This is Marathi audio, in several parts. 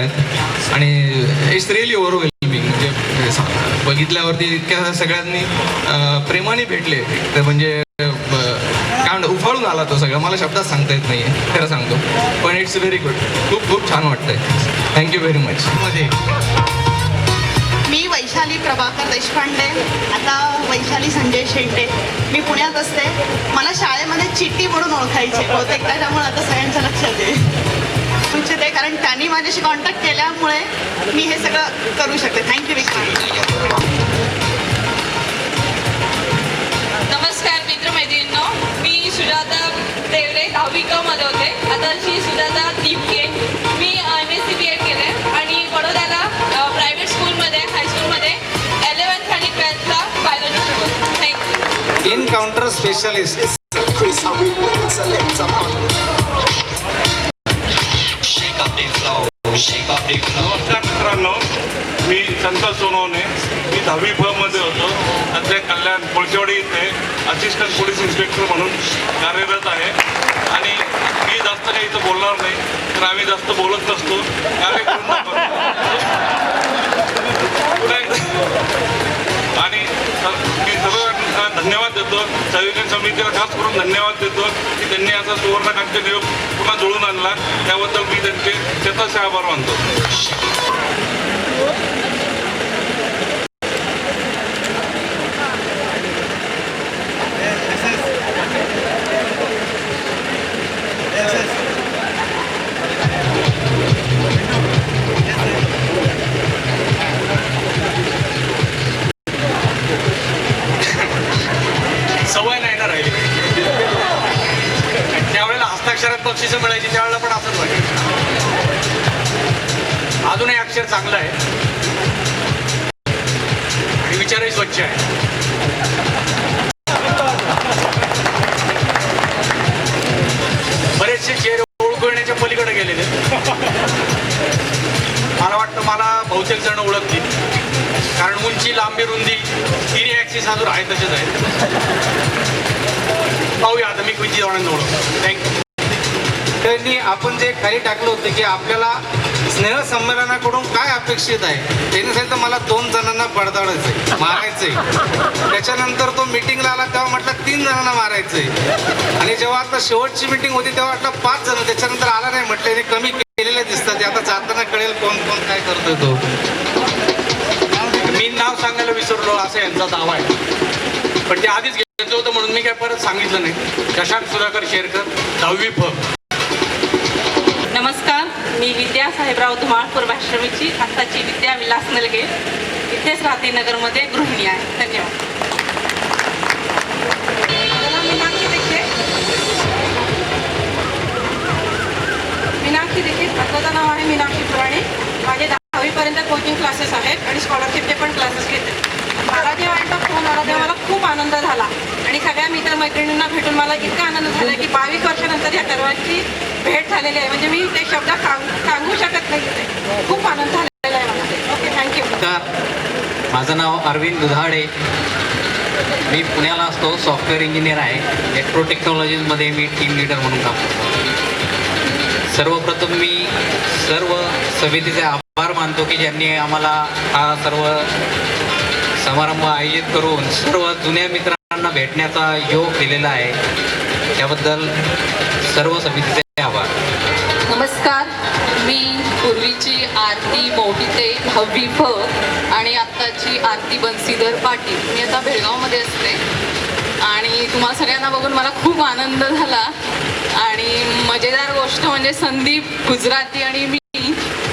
आहेत आणि इट्स रिअली ओव्हरवेल्मिंग. म्हणजे बघितल्यावरती इतक्या सगळ्यांनी प्रेमाने भेटले तर म्हणजे काय म्हणतो उफाळून आला तो सगळं. मला शब्दात सांगता येत नाही आहे, खरं सांगतो, पण इट्स व्हेरी गुड. खूप खूप छान वाटतंय. Thank you very much. मी वैशाली प्रभाकर देशपांडे, आता वैशाली संजय शेंडे. मी पुण्यात असते. मला शाळेमध्ये चिट्टी म्हणून ओळखायचे बहुतेक, त्याच्यामुळे आता सगळ्यांच्या लक्षात आहे ते, कारण त्यांनी माझ्याशी कॉन्टॅक्ट केल्यामुळे मी हे सगळं करू शकते. थँक्यू नमस्कार मित्रमैत्रिणींनो, मी सुजाता देवरे 10वी क मध्ये होते. आता श्री सुजाता दीपके. मी MSc BEd केले आणि बडोद्याला प्रायव्हेट स्कूलमध्ये हायस्कूलमध्ये 11th आणि 12thला बायोलॉजी शिकवते. थँक्यू. Encounter specialist. नमस्कार मित्रांनो, मी संतोष सोनवणे. मी 10वी फ मध्ये होतो. सध्या कल्याण कोळशेवाडी इथे असिस्टंट पोलीस इन्स्पेक्टर म्हणून कार्यरत आहे. आणि मी जास्त काही इथं बोलणार नाही, तर आम्ही जास्त बोलत नसतो. आणि मी सर्वांना धन्यवाद देतो. संयोजन समितीला खास करून धन्यवाद देतो की त्यांनी असा सुवर्णकांच्या नियोग पुन्हा जुळून आणला. त्याबद्दल मी त्यांचे शतश आभार मानतो. सवय नाही ना राहिली. त्यावेळेला हस्ताक्षरात बक्षिसं मिळायची, त्यावेळेला पण असंच वाटायचं. अजूनही अक्षर चांगलं आहे आणि विचारही स्वच्छ आहे. बरेचसे चेहरे ओळखू येण्याच्या पलीकडे गेलेले. मला वाटतं मला बहुतेक जण ओळखतील, कारण उंची, लांबी, रुंदी तिन्ही ॲक्सिस अजून आहे तसेच आहेत. पाहूया आता मी किती जणांना ओळखतो. थँक्यू. त्यांनी आपण जे खाली टाकलं होतं की आपल्याला स्नेह संमेलनाकडून काय अपेक्षित आहे, त्याने सांगितलं मला 2 जणांना पडताळायचंय, मारायचंय. त्याच्यानंतर तो मिटिंगला आला तेव्हा म्हटलं 3 जणांना मारायचंय. आणि जेव्हा आता शेवटची मिटिंग होती तेव्हा म्हटलं 5 जण. त्याच्यानंतर आला नाही, म्हटलं हे कमी केलेले दिसतात, आता जाताना कळेल कोण कोण काय करतोय तो. मी नाव सांगायला विसरलो असं यांचा दावा आहे, पण ते आधीच घ्यायचं होतं म्हणून मी काय परत सांगितलं नाही. शशांक सुधाकर शेरकर, 10वी फ. नमस्कार, मी विद्या साहेबराव धुमाळ पूर्वाश्रमीची आत्ताची विद्या विलास नलगे. इथेच राहते, नगरमध्ये गृहिणी आहे. धन्यवाद. मीनाक्षी दीक्षित. आत्ताचं नाव आहे मीनाक्षी पुराणे. माझे 10वीपर्यंत कोचिंग क्लासेस आहेत आणि स्कॉलरशिपचे पण क्लासेस घेते. मला जेव्हा यांचा फोन आला तेव्हा मला खूप आनंद झाला आणि सगळ्या मित्रमैत्रिणींना भेटून मला इतका आनंद झाला की 22 वर्षानंतर या सर्वांची भेट झालेली आहे. म्हणजे मी ते शब्द सांगू शकत नाही. ते खूप आनंद झालेला आहे मला. Okay, thank you. माझं नाव अरविंद दुधाडे. मी पुण्याला असतो, सॉफ्टवेअर इंजिनियर आहे. इलेक्ट्रो टेक्नॉलॉजीजमध्ये मी टीम लीडर म्हणून काम करतो. सर्वप्रथम मी सर्व समितीचे आभार मानतो की ज्यांनी आम्हाला हा सर्व समारंभ आयोजित करून सर्व जुन्या मित्रांना भेटण्याचा योग दिलेला आहे. त्याबद्दल सर्व समितीचे आभार. नमस्कार, मी पूर्वीची आरती मोहिते 10वी फ आणि आत्ताची आरती बन्सीधर पाटील. मी आता बेळगावमध्ये असते आणि तुम्हाला सगळ्यांना बघून मला खूप आनंद झाला. आणि मजेदार गोष्ट म्हणजे संदीप गुजराती आणि मी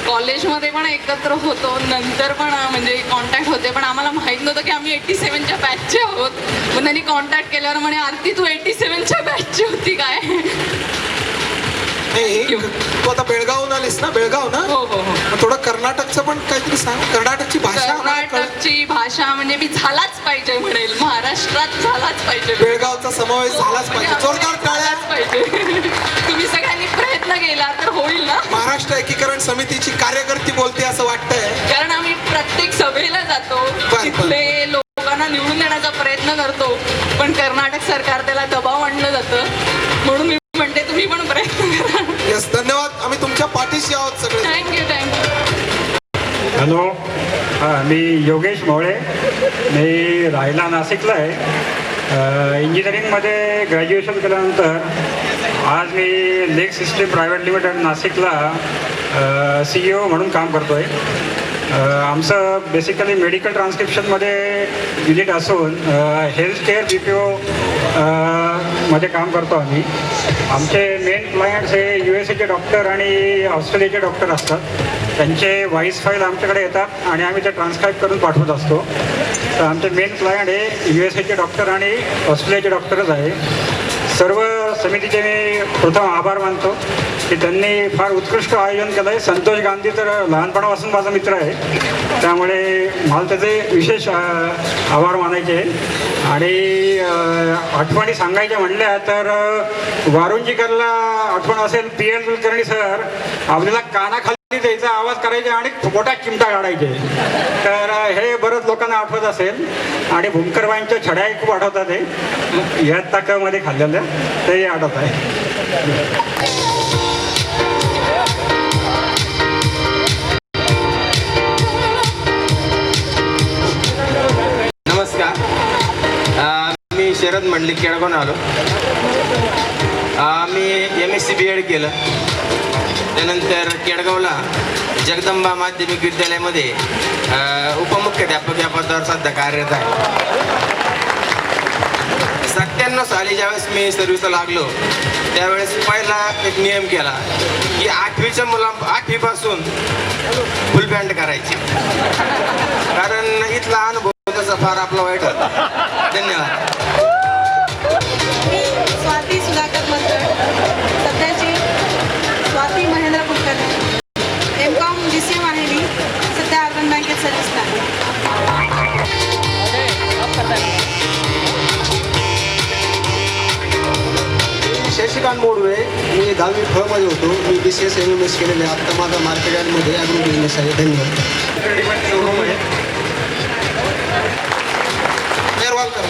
कॉलेजमध्ये पण एकत्र होतो, नंतर पण म्हणजे कॉन्टॅक्ट होते, पण आम्हाला माहीत नव्हतं की आम्ही 87च्या बॅचचे आहोत. मग त्यांनी कॉन्टॅक्ट केल्यावर म्हणे आरती तू 87च्या बॅचची होती काय. तू आता बेळगावहून आलीस ना? बेळगाव ना? हो हो हो. थोडं कर्नाटकचं पण काहीतरी सांग. कर्नाटकची भाषा. कर्नाटकची भाषा म्हणजे मी झालाच पाहिजे म्हणेल, महाराष्ट्रात झालाच पाहिजे. बेळगावचा समावेश झालाच पाहिजे. जोरदार टाळ्या पाहिजे. तुम्ही सगळ्यांनी प्रयत्न केला तर होईल ना. महाराष्ट्र एकीकरण समितीची कार्यकर्ती बोलते असं वाटतंय, कारण आम्ही प्रत्येक सभेला जातो, तिथले लोकांना निवडून देण्याचा प्रयत्न करतो, पण कर्नाटक सरकार त्याला दबाव आणलं जातं. म्हणून मी म्हणते तुम्ही पण प्रयत्न करा. धन्यवाद. आम्ही तुमच्या पाठीशी आहोत सगळे. थँक्यू. हॅलो, मी योगेश मोळे. मी राहायला नाशिकला आहे. इंजिनिअरिंगमध्ये ग्रॅज्युएशन केल्यानंतर आज मी लेक सिस्टीम प्रायव्हेट लिमिटेड नाशिकला CEO म्हणून काम करतो आहे. आमचं बेसिकली मेडिकल ट्रान्स्क्रिप्शनमध्ये युनिट असून हेल्थकेअर BPO मध्ये काम करतो आम्ही. आमचे मेन क्लायंट्स हे USA डॉक्टर आणि ऑस्ट्रेलियाचे डॉक्टर असतात. त्यांचे व्हॉईस फाईल आमच्याकडे येतात आणि आम्ही ते ट्रान्सक्राईब करून पाठवत असतो. तर आमचे मेन क्लायंट हे USA डॉक्टर आणि ऑस्ट्रेलियाचे डॉक्टरच आहे. सर्व समितीचे मी प्रथम आभार मानतो की त्यांनी फार उत्कृष्ट आयोजन केलं आहे. संतोष गांधी तर लहानपणापासून माझा मित्र आहे, त्यामुळे मला त्याचे विशेष आभार मानायचे. आणि आठवणी सांगायच्या म्हणल्या तर वारुंजीकरला आठवण असेल, PL कुलकर्णी सर आपल्याला कानाखाली द्यायचा आवाज करायचे आणि मोठा चिमटा काढायचे. तर हे बरंच लोकांना आठवत असेल. आणि भूमकरबाईंच्या छड्याही खूप आठवतात. हे या ताकामध्ये खाल्लेल्या तेही आठवत आहे. नमस्कार, मी शरद मंडलिक केळगावून आलो. मी MSc BEd केलं. त्यानंतर केळगावला जगदंबा माध्यमिक विद्यालयामध्ये उपमुख्याध्यापक या पदावर सध्या कार्यरत आहे. 97 साली ज्यावेळेस मी सर्व्हिसला लागलो त्यावेळेस पहिला एक नियम केला की 8वीच्या 8वीपासून फुल बँड करायची, कारण इथला अनुभव त्याचा फार आपला वाईट होता. धन्यवाद. मी स्वाती सुधाकर मंडळ, सध्याची स्वाती महेंद्र कुलकर्णी. MCOM GCM आहे मी. सध्या अर्बन बँकेत सर्व्हिसला आहे. शशिकांत मोडवे. मी 10वी फ मध्ये होतो. मी BCS MMS केलेले आहे. आत्ता माझा मार्केट यार्डमध्ये ॲग्रो बिझनेस आहे. धन्यवाद. रेडीमेड शोरूम आहे. नेरवालकर.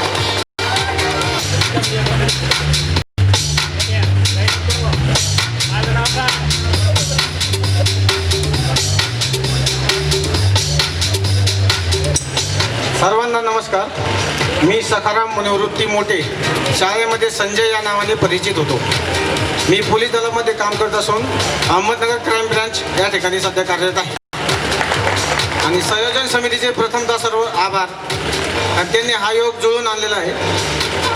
सर्वांना नमस्कार. मी सखाराम निवृत्ती मोठे शाळेमध्ये संजय या नावाने परिचित होतो. मी पोलीस दलामध्ये काम करत असून अहमदनगर क्राईम ब्रांच या ठिकाणी सध्या कार्यरत आहे. आणि संयोजन समितीचे प्रथमतः सर्व आभार, आणि त्यांनी हा योग जुळून आणलेला आहे,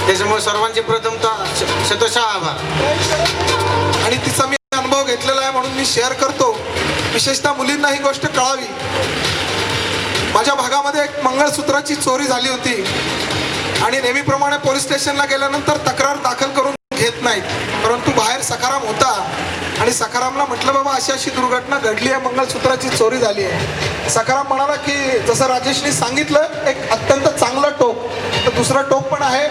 त्याच्यामुळे सर्वांचे प्रथमतः शतशः आभार. आणि तिचा मी अनुभव घेतलेला आहे म्हणून मी शेअर करतो. विशेषतः मुलींना ही गोष्ट कळावी. माझ्या भागामध्ये एक मंगळसूत्राची चोरी झाली होती आणि नेहमीप्रमाणे पोलीस स्टेशनला गेल्यानंतर तक्रार दाखल करून घेत नाहीत, परंतु बाहेर सखाराम होता आणि सखारामला म्हटलं बाबा अशी अशी दुर्घटना घडली आहे, मंगळसूत्राची चोरी झाली आहे. सखाराम म्हणाला की जसं राजेशनी सांगितलं एक अत्यंत चांगलं टोक, तर दुसरं टोक पण आहे.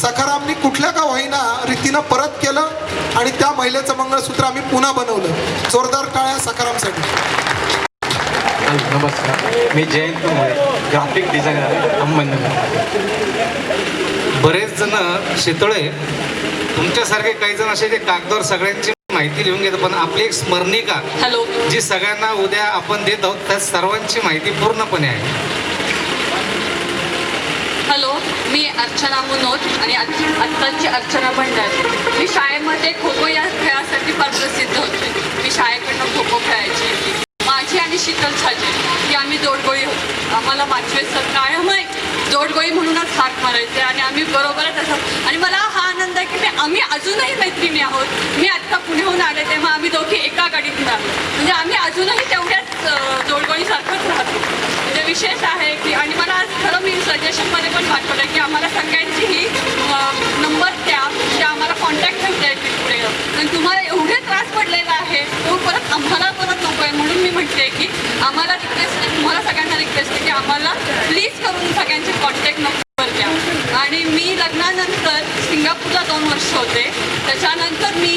सखारामनी कुठल्या का होईना रीतीनं परत केलं आणि त्या महिलेचं मंगळसूत्र आम्ही पुन्हा बनवलं. जोरदार टाळ्या सखारामसाठी. नमस्कार, मी जयंत मोरे, ग्राफिक डिझायनर, अहमदनगर. बरेच जण शेतळे तुमच्यासारखे काही जण असे जे कागदावर सगळ्यांची माहिती लिहून घेतात, पण आपली एक स्मरणिका हॅलो, जी सगळ्यांना उद्या आपण देत आहोत त्या सर्वांची माहिती पूर्णपणे आहे. हॅलो, मी अर्चना मुनोत आणि आत्ताची अर्चना भंडारी. मी शाळेमध्ये खो खो या खेळासाठी फार प्रसिद्ध होते. मी शाळेकडनं खो खो खेळायची. माझी आणि शीतल छाजे ही आम्ही जोडगोळी होतो. आम्हाला 5वे सर कायम जोडगोळी म्हणूनच हाक मारायचे आणि आम्ही बरोबरच असं. आणि मला हा आनंद आहे की आम्ही अजूनही मैत्रिणी आहोत. मी आत्ता पुण्याहून आले तेव्हा आम्ही दोघी एका गाडीतून आलो, म्हणजे आम्ही अजूनही तेवढ्याच जोडगोळीसारखंच राहतो. म्हणजे विशेष आहे की, आणि मला आज खरं मी सजेशनमध्ये पण पाठवलं की आम्हाला सगळ्यांची ही नंबर द्या, म्हणजे आम्हाला कॉन्टॅक्ट ठेवता येतील पुढे. आणि तुम्हाला एवढे त्रास पडलेला आहे तो परत आम्हाला परत नको आहे, म्हणून मी म्हणते की आम्हाला रिक्वेस्ट आहे, तुम्हाला सगळ्यांना रिक्वेस्ट आहे की आम्हाला प्लीज करून सगळ्यांचे कॉन्टॅक्ट नंबर द्या. आणि मी लग्नानंतर सिंगापूरला 2 वर्ष होते. त्याच्यानंतर मी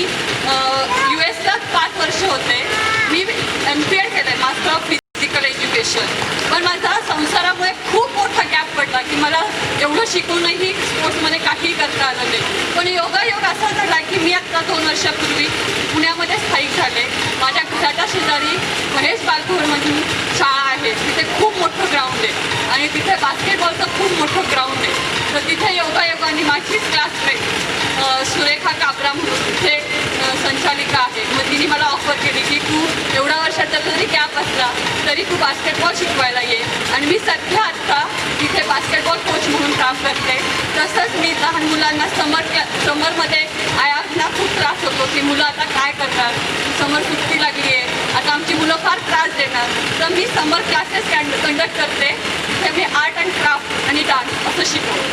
US ला 5 वर्ष होते. मी MPEd केलं आहे, मास्टर ऑफ फिजिकल एज्युकेशन. पण माझा संसारामुळे खूप मोठा गॅप पडला की मला एवढं शिकूनही स्पोर्ट्समध्ये काही करता आलं नाही. पण योगायोग असा झाला की मी आता आत्ता 2 वर्षापूर्वी पुण्यामध्ये स्थायिक झाले. माझ्या घराच्या शेजारी महेश बालभवन म्हणून शाळा आहे. तिथे खूप मोठं ग्राउंड आहे आणि तिथे बास्केटबॉलचं खूप मोठं ग्राउंड आहे. तर तिथे योगायोगाने माझीच क्लासमेट सुरेखा काबरा म्हणून तिथे संचालिका आहे. मग तिने मला ऑफर केली की तू एवढ्या वर्षाचा जरी गॅप असला तरी तू बास्केटबॉल शिकवायला ये. आणि मी सध्या आत्ता तिथे बास्केटबॉल कोच म्हणून काम करते. तसंच मी लहान मुलांना समरमध्ये आयांना खूप त्रास होतो की मुलं आता काय करणार, समर सुट्टी लागली आहे, आता आमची मुलं फार त्रास देणार. तर मी समर क्लासेस कंडक्ट करते. तिथे मी आर्ट अँड क्राफ्ट आणि डान्स असं शिकवते.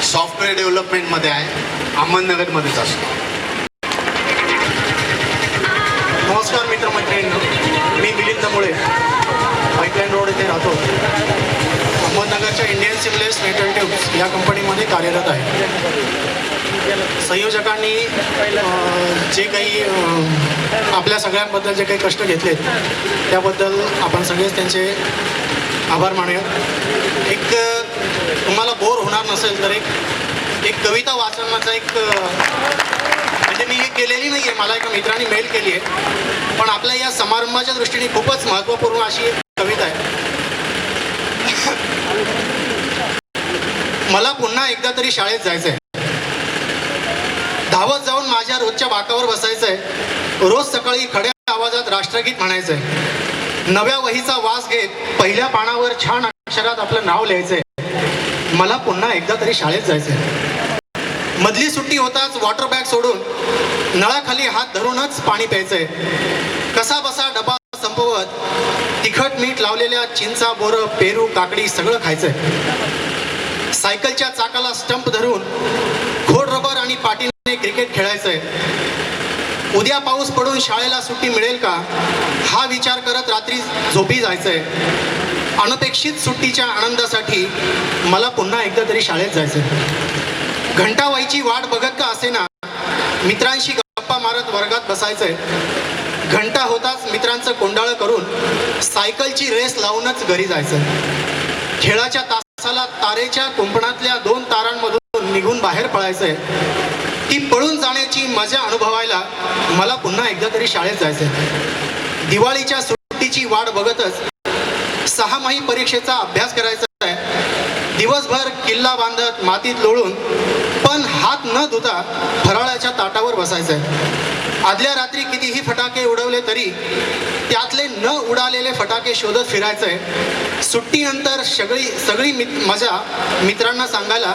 सॉफ्टवेअर डेव्हलपमेंटमध्ये आहे, अहमदनगरमध्येच असतो. नमस्कार मित्रमैत्रिणींनो, मी मिलिंद मुळे पाईपलाईन रोड येथे राहतो. अहमदनगरच्या इंडियन सिव्हिल मेटल ट्यूब्स या कंपनीमध्ये कार्यरत आहे. संयोजकांनी जे काही आपल्या सगळ्यांबद्दल जे काही कष्ट घेतलेत त्याबद्दल आपण सगळेच त्यांचे आभार मानूयात. एक तुम्हाला बोर होणार नसेल तर एक कविता वाचनाचा म्हणजे मी हे केलेली नाही आहे, मला एका मित्राने मेल केली आहे, पण आपल्या या समारंभाच्या दृष्टीने खूपच महत्त्वपूर्ण अशी एक कविता आहे. मला पुन्हा एकदा तरी शाळेत जायचं आहे. धावत जाऊन माझ्या रोजच्या बाकावर बसायचं आहे. रोज सकाळी खड्या आवाजात राष्ट्रगीत म्हणायचं आहे. नव्या वहीचा वास घेत पहिल्या पानावर छान अक्षरात आपलं नाव लिहायचंय. मला पुन्हा एकदा तरी शाळेत जायचंय. मधली सुट्टी होताच वॉटर बॅग सोडून नळाखाली हात धरूनच पाणी प्यायचंय. कसा बसा डबा संपवत तिखट मीठ लावलेल्या चिंचा, बोरं, पेरू, काकडी सगळं खायचंय. सायकलच्या चाकाला स्टंप धरून खोड रबर आणि पाटीने क्रिकेट खेळायचंय. उद्या पाऊस पडून शाळेला सुट्टी मिळेल का हा विचार करत रात्री झोपी जायचंय. अनपेक्षित सुट्टीच्या आनंदासाठी मला पुन्हा एकदा तरी शाळेत जायचंय. घंटा व्हायची वाट बघत का असेना मित्रांशी गप्पा मारत वर्गात बसायचंय. घंटा होताच मित्रांचं कोंडाळं करून सायकलची रेस लावूनच घरी जायचं. खेळाच्या तासाला तारेच्या कुंपणातल्या 2 तारांमधून निघून बाहेर पळायचंय. ती पळून जाण्याची मजा अनुभवायला मला पुन्हा एकदा तरी शाळेत जायचंय. दिवाळीच्या सुट्टीची वाट बघतच 6माही परीक्षेचा अभ्यास करायचा आहे. दिवसभर किल्ला बांधत मातीत लोळून पण हात न धुता फराळाच्या ताटावर बसायचंय. आदल्या रात्री कितीही फटाके उडवले तरी त्यातले न उडालेले फटाके शोधत फिरायचंय. सुट्टीनंतर सगळी मजा मित्रांना सांगायला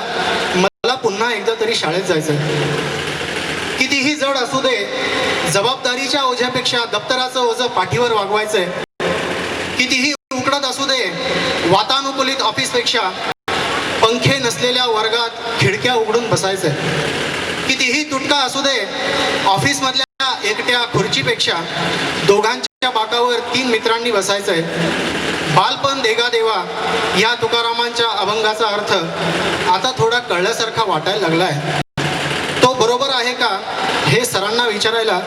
मला पुन्हा एकदा तरी शाळेत जायचंय. कितीही जड असू दे जबाबदारीच्या ओझ्यापेक्षा दप्तराचं ओझं पाठीवर वागवायचंय. कितीही उकडत असू दे वातानुकूलित ऑफिसपेक्षा पंखे नसलेल्या वर्गात खिडक्या उघडून बसायचंय. कितीही तुटका असू दे ऑफिसमधल्या एकट्या खुर्चीपेक्षा दोघांच्या बाकावर 3 मित्रांनी बसायचंय. बालपण देगा देवा या तुकारामांच्या अभंगाचा अर्थ आता थोडा कळल्यासारखा वाटायला लागलाय. तो बरोबर आहे का हे सरांना विचारायला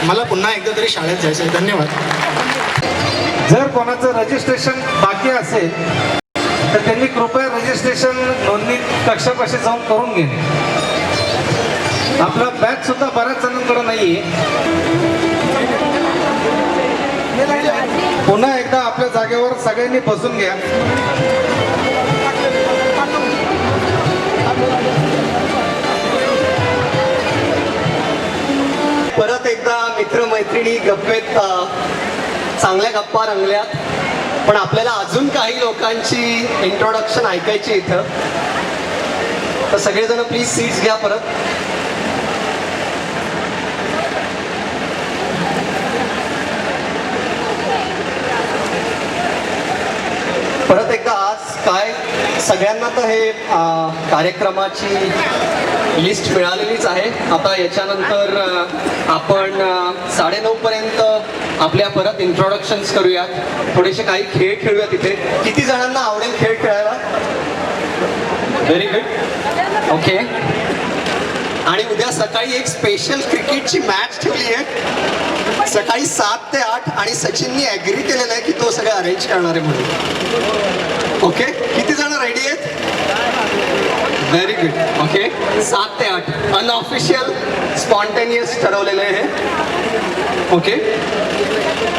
मला पुन्हा एकदा तरी शाळेत जायचंय. धन्यवाद. जर कोणाचं रजिस्ट्रेशन बाकी असेल तर त्यांनी कृपया रजिस्ट्रेशन नोंदणी कक्षापाशी जाऊन करून घेणे. आपला बॅच सुद्धा बऱ्याच जणांकडे नाहीये. पुन्हा एकदा आपल्या जागेवर सगळ्यांनी बसून घ्या. परत एकदा मित्रमैत्रिणी गप्पेत चांगल्या गप्पा रंगल्यात, पण आपल्याला अजून काही लोकांची इंट्रोडक्शन ऐकायची इथं. तर सगळेजण प्लीज सीट्स घ्या. परत एकदा आज काय सगळ्यांना तर हे कार्यक्रमाची लिस्ट मिळालेलीच आहे. आता याच्यानंतर आपण 9:30 पर्यंत आपल्या परत इंट्रोडक्शन्स करूयात. थोडेसे काही खेळ खेळूयात इथे. किती जणांना आवडेल खेळ खेळायला? Very good. ओके. आणि उद्या सकाळी एक स्पेशल क्रिकेटची मॅच ठेवली आहे सकाळी 7 ते 8 आणि सचिननी ॲग्री केलेलं आहे की तो सगळं अरेंज करणार आहे म्हणून. ओके. किती जण रेडी आहेत? Very good. ओके, 7 ते 8 अनऑफिशियल स्पॉन्टेनियस ठरवलेलं आहे हे. ओके,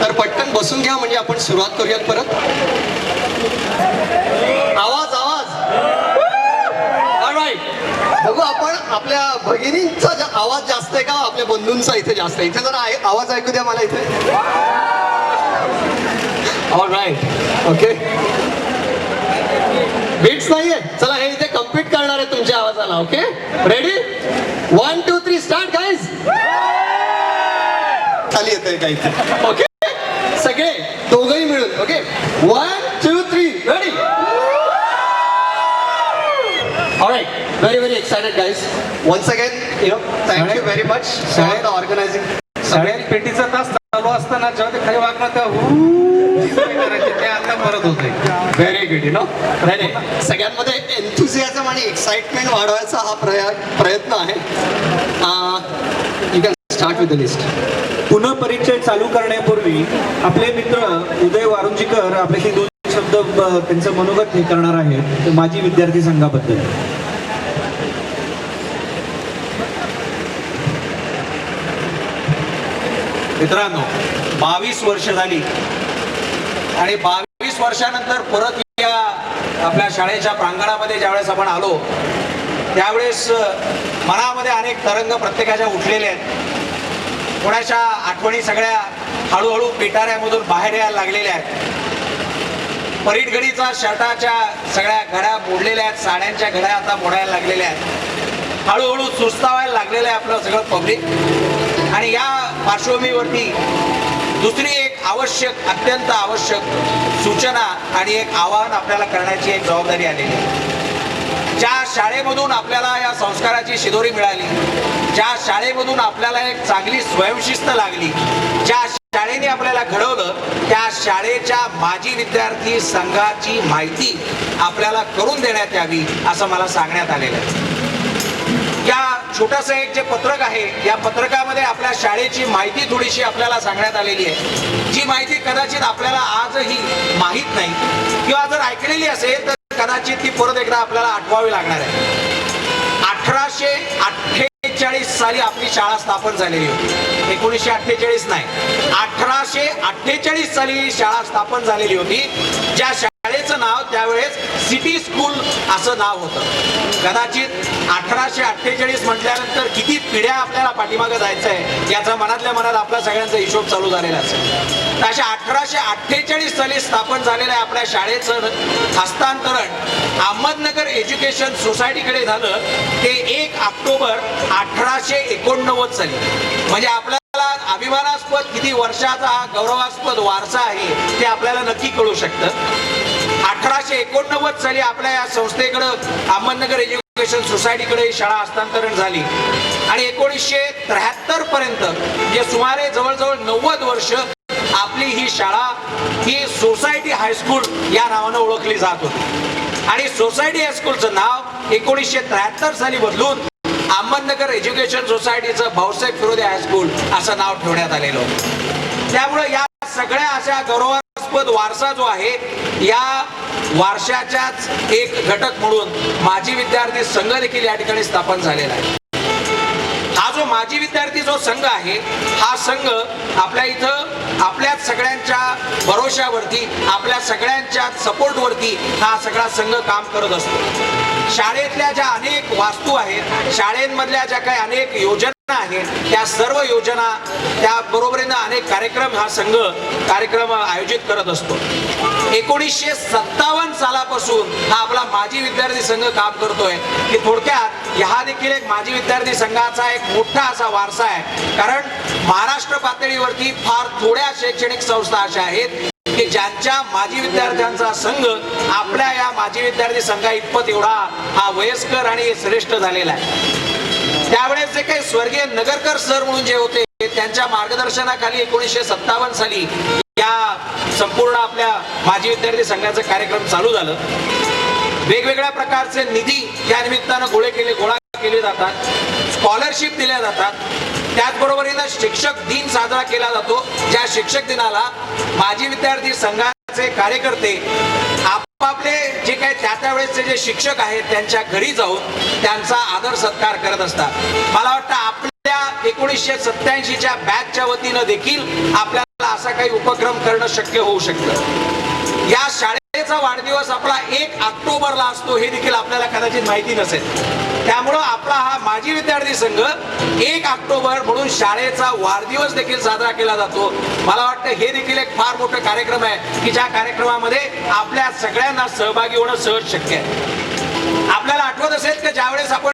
तर पटकन बसून घ्या म्हणजे आपण सुरुवात करूयात परत. आवाज आवाज. ऑलराईट, बघू आपण आपल्या भगिनींचा आवाज जास्त आहे का आपल्या बंधूंचा इथे जास्त आहे. इथे जरा आवाज ऐकू द्या मला इथे. All right, okay. बीट्स नाहीये, चला हे इथे कम्पीट करणार आहे तुमच्या आवाजाला. Okay, ready, 1 2 3 start guys. खाली येतंय काही. ओके, सगळे दोघंही मिळून. Okay, 1 2 3 ready. Alright, very very excited guys. Once again thank you very much for the organising. सगळ्यात पेटीचा तास चालू असताना जेव्हा ते खरे वागणार तेव्हा करायचे ते आता परत होते. Very good. नाही नाही, सगळ्यांमध्ये एन्थुझियाझम आणि एक्साइटमेंट वाढवायचा हा प्रयत्न आहे. You can start with the list. पुन्हा परिचय चालू करण्यापूर्वी आपले मित्र उदय वारुंजीकर आपल्याशी 2 शब्द त्यांचं मनोगत हे करणार आहेत माजी विद्यार्थी संघाबद्दल. मित्रांनो, 22 वर्ष झाली आणि 22 वर्षानंतर परत या आपल्या शाळेच्या प्रांगणामध्ये ज्यावेळेस आपण आलो त्यावेळेस मनामध्ये अनेक तरंग प्रत्येकाच्या उठलेले आहेत. कोणाच्या आठवणी सगळ्या हळूहळू पिटाऱ्यामधून बाहेर यायला लागलेल्या आहेत. परीटगडीचा शर्टाच्या सगळ्या घड्या मोडलेल्या आहेत, साड्यांच्या घड्या आता मोडायला लागलेल्या आहेत. हळूहळू सुस्तावायला लागलेलं आहे आपलं सगळं पब्लिक. आणि या पार्श्वभूमीवरती दुसरी एक आवश्यक, अत्यंत आवश्यक सूचना आणि एक आवाहन आपल्याला करण्याची एक जबाबदारी आलेली आहे. ज्या शाळेमधून आपल्याला या संस्काराची शिदोरी मिळाली, ज्या शाळेमधून आपल्याला एक चांगली स्वयंशिस्त लागली, ज्या शाळेने आपल्याला घडवलं, त्या शाळेच्या माजी विद्यार्थी संघाची माहिती आपल्याला करून देण्यात यावी असं मला सांगण्यात आलेलं आहे. या छोटंसं एक जे पत्रक आहे, या पत्रकामध्ये आपल्या शाळेची माहिती थोडीशी आपल्याला सांगण्यात आलेली आहे, जी माहिती कदाचित आपल्याला आजही माहीत नाही किंवा जर ऐकलेली असेल तर कदाचित ती परत एकदा आपल्याला आठवावी लागणार आहे. 1848 साली आपली शाळा स्थापन झालेली होती. 1948 नाही, 1848 साली शाळा स्थापन झालेली होती. ज्या शाळेचं नाव त्यावेळेस सिटी स्कूल असं नाव होतं. कदाचित 1848 म्हटल्यानंतर किती पिढ्या आपल्याला पाठीमागं जायचं आहे याचा मनातल्या मनात आपला सगळ्यांचा हिशोब चालू झालेला असेल. अशा 1848 साली स्थापन झालेल्या आपल्या शाळेचं हस्तांतरण अहमदनगर एज्युकेशन सोसायटीकडे झालं ते 1 ऑक्टोबर 1889 साली. म्हणजे आपल्याला अभिमानास्पद किती वर्षाचा हा गौरवास्पद वारसा आहे ते आपल्याला नक्की कळू शकतं. 1889 साली आपल्या या संस्थेकडं अहमदनगर एज्युकेशन सोसायटीकडे शाळा हस्तांतरण झाली आणि 1973 पर्यंत म्हणजे सुमारे जवळजवळ 90 वर्ष आपली ही शाळा ही सोसायटी हायस्कूल या नावानं ओळखली जात होती. आणि सोसायटी हायस्कूलचं नाव 1973 साली बदलून अहमदनगर एज्युकेशन सोसायटीचं भाऊसाहेब फिरोदे हायस्कूल असं नाव ठेवण्यात आलेलं होतं. त्यामुळे या सगळ्या अशा गौरवास्पद वारसा जो आहे या वारशाच्याच एक घटक म्हणून माजी विद्यार्थी संघ देखील या ठिकाणी स्थापन झालेला आहे. हा जो माजी विद्यार्थी जो संघ आहे हा संघ आपल्या इथं आपल्याच सगळ्यांच्या भरोश्यावरती, आपल्या सगळ्यांच्या सपोर्टवरती हा सगळा संघ काम करत असतो. शाळेतल्या ज्या अनेक वास्तू आहेत, शाळेमधल्या ज्या काही अनेक योजना आहेत, त्या सर्व योजना त्या बरोबरीनं अनेक कार्यक्रम हा संघ आयोजित करत असतो. 1957 सालापासून हा आपला माजी विद्यार्थी संघ काम करतोय. की थोडक्यात हा देखील एक माजी विद्यार्थी संघाचा एक मोठा असा वारसा आहे. कारण महाराष्ट्र पातळीवरती फार थोड्या शैक्षणिक संस्था अशा आहेत की ज्यांच्या माजी विद्यार्थ्यांचा संघ आपल्या या माजी विद्यार्थी संघा इतपत एवढा हा वयस्कर आणि श्रेष्ठ झालेला आहे. त्यावेळेस जे काही स्वर्गीय नगरकर सर म्हणून जे होते त्यांच्या मार्गदर्शनाखाली 1957 साली या संपूर्ण आपल्या माजी विद्यार्थी संघाचं कार्यक्रम चालू झालं. वेगवेगळ्या प्रकारचे निधी या निमित्तानं गोळा केले जातात, स्कॉलरशिप दिल्या जातात. त्याचबरोबरीनं शिक्षक दिन साजरा केला जातो. ज्या शिक्षक दिनाला माजी विद्यार्थी संघाचे कार्यकर्ते आपापले जे काही त्या वेळेसचे जे शिक्षक आहेत त्यांच्या घरी जाऊन त्यांचा आदर सत्कार करत असतात. मला वाटतं आपल्या 1987च्या बॅचच्या वतीनं देखील आपल्याला असा काही उपक्रम करणं शक्य होऊ शकतं. या शाळेचा वाढदिवस आपला 1 ऑक्टोबरला असतो हे देखील आपल्याला कदाचित माहिती नसेल. त्यामुळं आपला हा माजी विद्यार्थी संघ 1 ऑक्टोबर म्हणून शाळेचा वाढदिवस देखील साजरा केला जातो. मला वाटतं हे देखील एक फार मोठं कार्यक्रम आहे की ज्या कार्यक्रमामध्ये आपल्या सगळ्यांना सहभागी होणं सहज शक्य आहे. आपल्याला आठवत असेल की ज्यावेळेस आपण